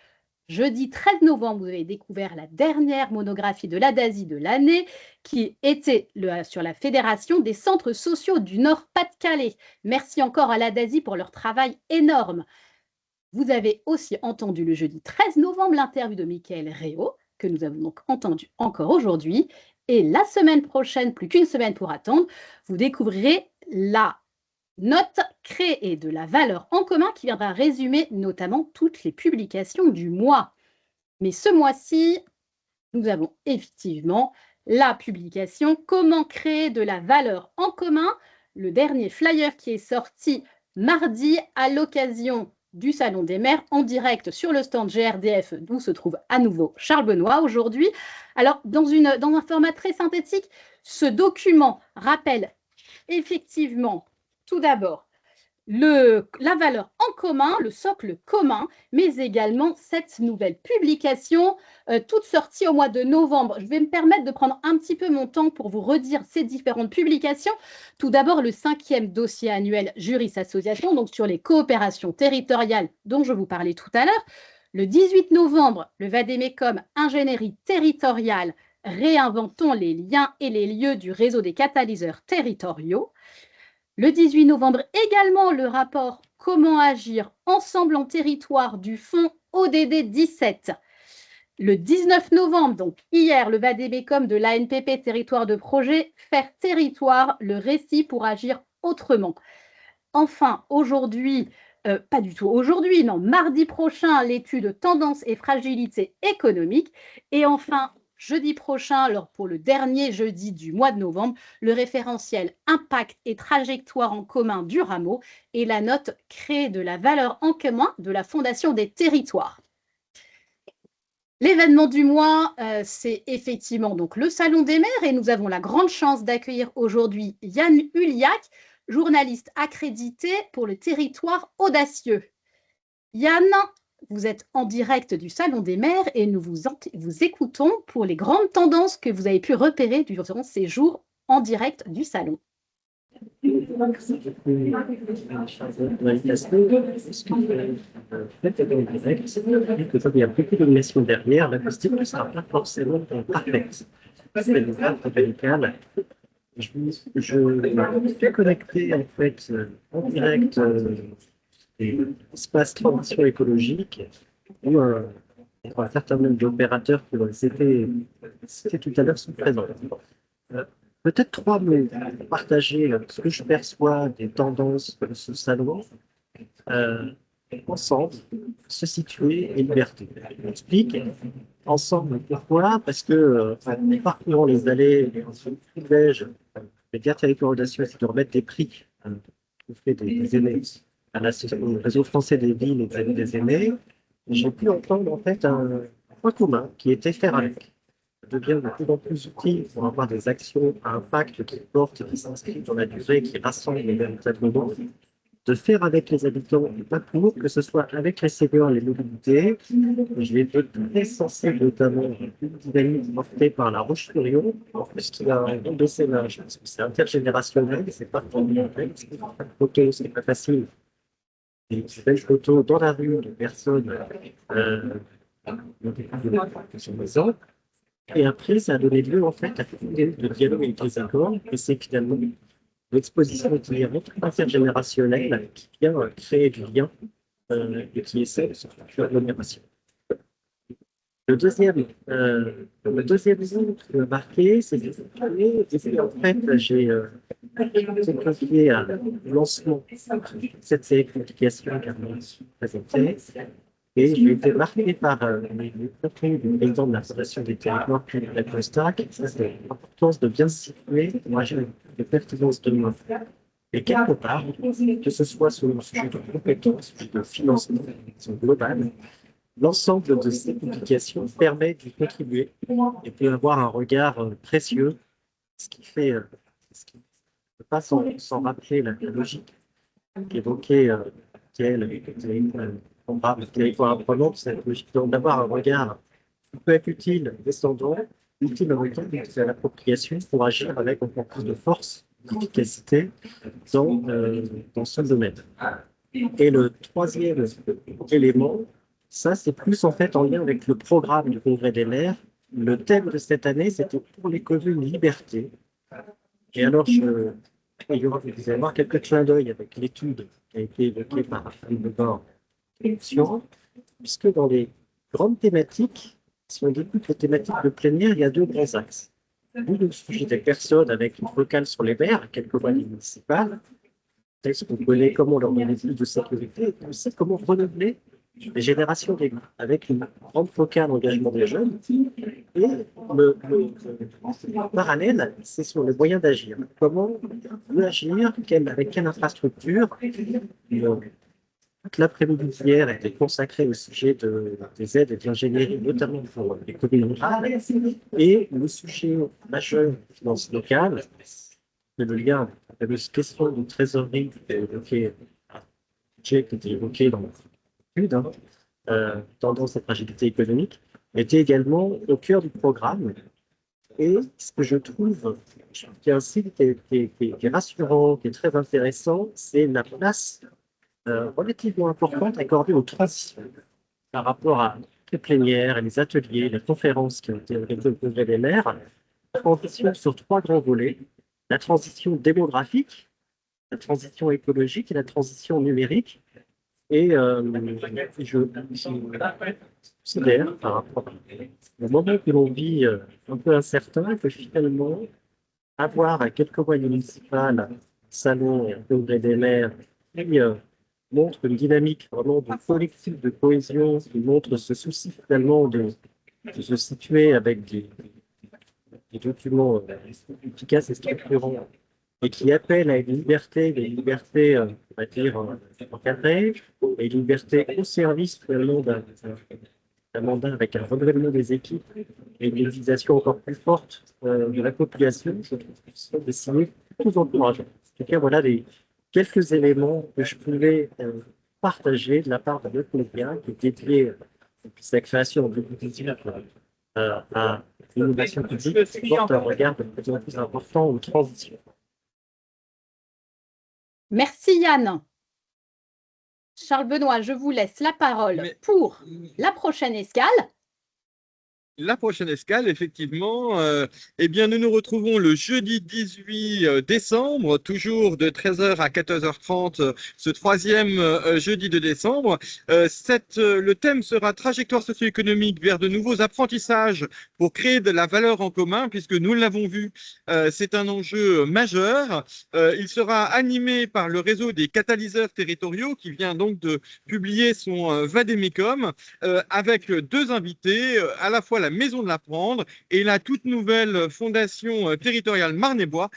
Jeudi 13 novembre, vous avez découvert la dernière monographie de l'ADASI de l'année qui était sur la Fédération des centres sociaux du Nord-Pas-de-Calais. Merci encore à l'ADASI pour leur travail énorme. Vous avez aussi entendu le jeudi 13 novembre l'interview de Michael Réau, que nous avons donc entendu encore aujourd'hui. Et la semaine prochaine, plus qu'une semaine pour attendre, vous découvrirez la note créée de la valeur en commun qui viendra résumer notamment toutes les publications du mois. Mais ce mois-ci, nous avons effectivement la publication Comment créer de la valeur en commun, le dernier flyer qui est sorti mardi à l'occasion du Salon des maires en direct sur le stand GRDF, d'où se trouve à nouveau Charles Benoît aujourd'hui. Alors, dans un format très synthétique, ce document rappelle effectivement tout d'abord la valeur en commun, le socle commun, mais également cette nouvelle publication, toute sortie au mois de novembre. Je vais me permettre de prendre un petit peu mon temps pour vous redire ces différentes publications. Tout d'abord, le 5e dossier annuel Juris Association, donc sur les coopérations territoriales dont je vous parlais tout à l'heure. Le 18 novembre, le Vadémécum Ingénierie territoriale, réinventons les liens et les lieux du réseau des catalyseurs territoriaux. Le 18 novembre, également, le rapport « Comment agir ensemble en territoire » du fonds ODD 17. Le 19 novembre, donc hier, le Vadémécum de l'ANPP Territoire de Projet « Faire territoire, le récit pour agir autrement ». Enfin, aujourd'hui, pas du tout aujourd'hui, non, mardi prochain, l'étude « Tendance et fragilité économique ». Et enfin, jeudi prochain, alors pour le dernier jeudi du mois de novembre, le référentiel impact et trajectoire en commun du rameau et la note créée de la valeur en commun de la Fondation des territoires. L'événement du mois, c'est effectivement donc le Salon des maires et nous avons la grande chance d'accueillir aujourd'hui Yann Huliac, journaliste accrédité pour le territoire audacieux. Yann, vous êtes en direct du Salon des maires et nous vous écoutons pour les grandes tendances que vous avez pu repérer durant ces jours en direct du Salon. Merci beaucoup de l'invitation. Ce que vous faites est en direct, c'est que comme il y a beaucoup d'animation derrière, l'acoustique ne sera pas forcément parfaite. C'est une grave radicale. Je suis connecté en fait en direct des espaces transition écologique où un certain nombre d'opérateurs qui ont été cités tout à l'heure sont présents. Peut-être 3 mots pour partager ce que je perçois des tendances de ce salon. Ensemble, se situer et liberté. Je m'explique. Ensemble, pourquoi? Parce que en parcourant les allées et en se privilège, Médias Territoire Audacieux, c'est de remettre des prix au fait des aînés, au réseau français des villes et des amis des aînés. J'ai pu entendre en fait un point commun qui était faire avec. devient de plus en plus utile pour avoir des actions à impact qui portent, qui s'inscrivent dans la durée, qui rassemblent véritablement, de faire avec les habitants et pas pour, que ce soit avec les seniors, les mobilités. Je vais être très sensible notamment à une dynamique portée par la Roche-sur-Yon, en plus qui a un bon âge, parce que c'est intergénérationnel, c'est pas formel, c'est pas photo, c'est pas facile. Des belles photos dans la rue de personnes sur maison. Et après, ça a donné lieu en fait à une idée de dialogue avec les accords, et c'est finalement l'exposition itinérante intergénérationnelle qui vient créer du lien et qui essaie de se structurer l'agglomération. Le deuxième exemple qui m'a marqué, c'est que cette année, et en fait, j'ai été confié à lancement de cette série de publications qu'Arnaud présentait, et j'ai été marqué par les propos du président de la Fondation des territoires publics de la Costa, qui c'est l'importance de bien se situer pour agir avec de pertinence de demain. Et quelque part, que ce soit sur le sujet de compétences, de financement, de globale, l'ensemble de ces publications permet d'y contribuer et peut avoir un regard précieux, ce qui ne peut pas s'en rappeler la logique qu'évoquait territoire apprenant, cette logique d'avoir un regard qui peut être utile descendant, utile en même temps, utile à l'appropriation pour agir avec encore plus de force, d'efficacité dans ce domaine. Et le troisième élément, ça, c'est plus en fait en lien avec le programme du Congrès des maires. Le thème de cette année, c'était pour les communes liberté. Et alors, vous allez voir quelques clins d'œil avec l'étude qui a été évoquée par Anne Lebord, puisque dans les grandes thématiques, si on écoute les thématiques de plénière, il y a deux grands axes. Le sujet des personnes avec une focale sur les maires, quelques voies municipales, texte qu'on connaît, comment leur donner plus de sécurité, et aussi comment renouveler les générations d'élus, avec une grande focale engagement des jeunes. Et le parallèle, c'est sur les moyens d'agir. Comment agir, avec quelle infrastructure. Toute l'après-midi d'hier était consacrée au sujet des aides et de l'ingénierie, notamment pour les communes rurales. Et le sujet majeur des finances locales, c'est le lien avec la question de trésorerie qui était évoqué dans l'étude, tendance à fragilité économique, était également au cœur du programme. Et ce que je trouve qui est un signe qui est rassurant, qui est très intéressant, c'est la place relativement importante accordée aux transitions par rapport à les plénières, les ateliers, les conférences qui ont été organisées au Congrès des maires. Transition sur trois grands volets: la transition démographique, la transition écologique et la transition numérique. Et je considère, par rapport au moment que l'on vit un peu incertain, que finalement, avoir à quelques mois municipales, salon et un Congrès des maires, qui montre une dynamique vraiment de collectif, de cohésion, qui montre ce souci finalement de se situer avec des documents efficaces et structurants, et qui appellent à une liberté, des libertés, on va dire, encadrées, et une liberté au service finalement d'un mandat avec un renouvellement des équipes et une mobilisation encore plus forte de la population. Je trouve que ce sont des signes tous encourageants. En tout cas, voilà quelques éléments que je pouvais partager de la part de notre média qui est dédié depuis sa création en 2018 à l'innovation publique, qui porte un regard de plus en plus important aux transitions. Merci Yann. Charles Benoît, je vous laisse la parole pour la prochaine escale. La prochaine escale, effectivement, eh bien, nous nous retrouvons le jeudi 18 décembre, toujours de 13h à 14h30, ce troisième jeudi de décembre. Le thème sera trajectoire socio-économique vers de nouveaux apprentissages pour créer de la valeur en commun, puisque nous l'avons vu, c'est un enjeu majeur. Il sera animé par le réseau des catalyseurs territoriaux qui vient donc de publier son vadémécum avec deux invités, à la fois la Maison de l'Apprendre et la toute nouvelle fondation territoriale Marne-et-Bois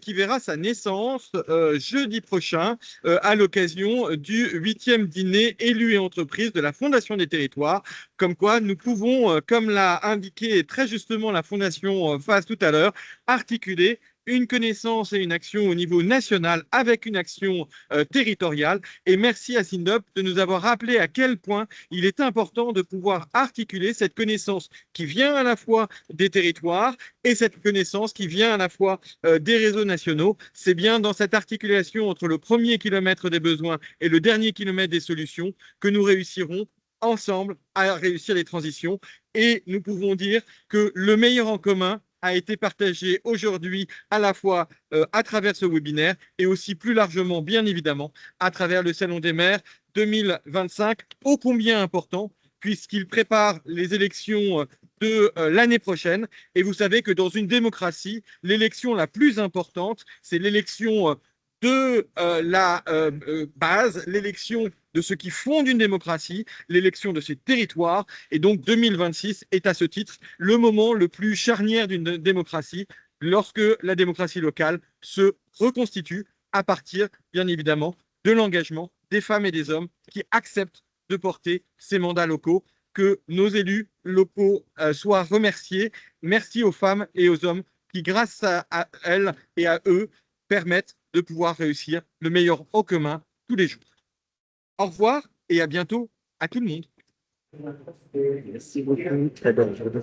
qui verra sa naissance jeudi prochain à l'occasion du 8e dîner élus et entreprises de la Fondation des territoires. Comme quoi, nous pouvons, comme l'a indiqué très justement la Fondation FAS tout à l'heure, articuler une connaissance et une action au niveau national avec une action territoriale. Et merci à SINDOP de nous avoir rappelé à quel point il est important de pouvoir articuler cette connaissance qui vient à la fois des territoires et cette connaissance qui vient à la fois des réseaux nationaux. C'est bien dans cette articulation entre le premier kilomètre des besoins et le dernier kilomètre des solutions que nous réussirons ensemble à réussir les transitions. Et nous pouvons dire que le meilleur en commun a été partagé aujourd'hui à la fois à travers ce webinaire et aussi plus largement, bien évidemment, à travers le Salon des maires 2025, ô combien important, puisqu'il prépare les élections de l'année prochaine. Et vous savez que dans une démocratie, l'élection la plus importante, c'est l'élection de la base, l'élection de ce qui fonde une démocratie, l'élection de ses territoires. Et donc 2026 est à ce titre le moment le plus charnière d'une démocratie, lorsque la démocratie locale se reconstitue à partir, bien évidemment, de l'engagement des femmes et des hommes qui acceptent de porter ces mandats locaux. Que nos élus locaux soient remerciés. Merci aux femmes et aux hommes qui, grâce à elles et à eux, permettent de pouvoir réussir le meilleur en commun tous les jours. Au revoir et à bientôt à tout le monde. Merci beaucoup. Très bonne journée.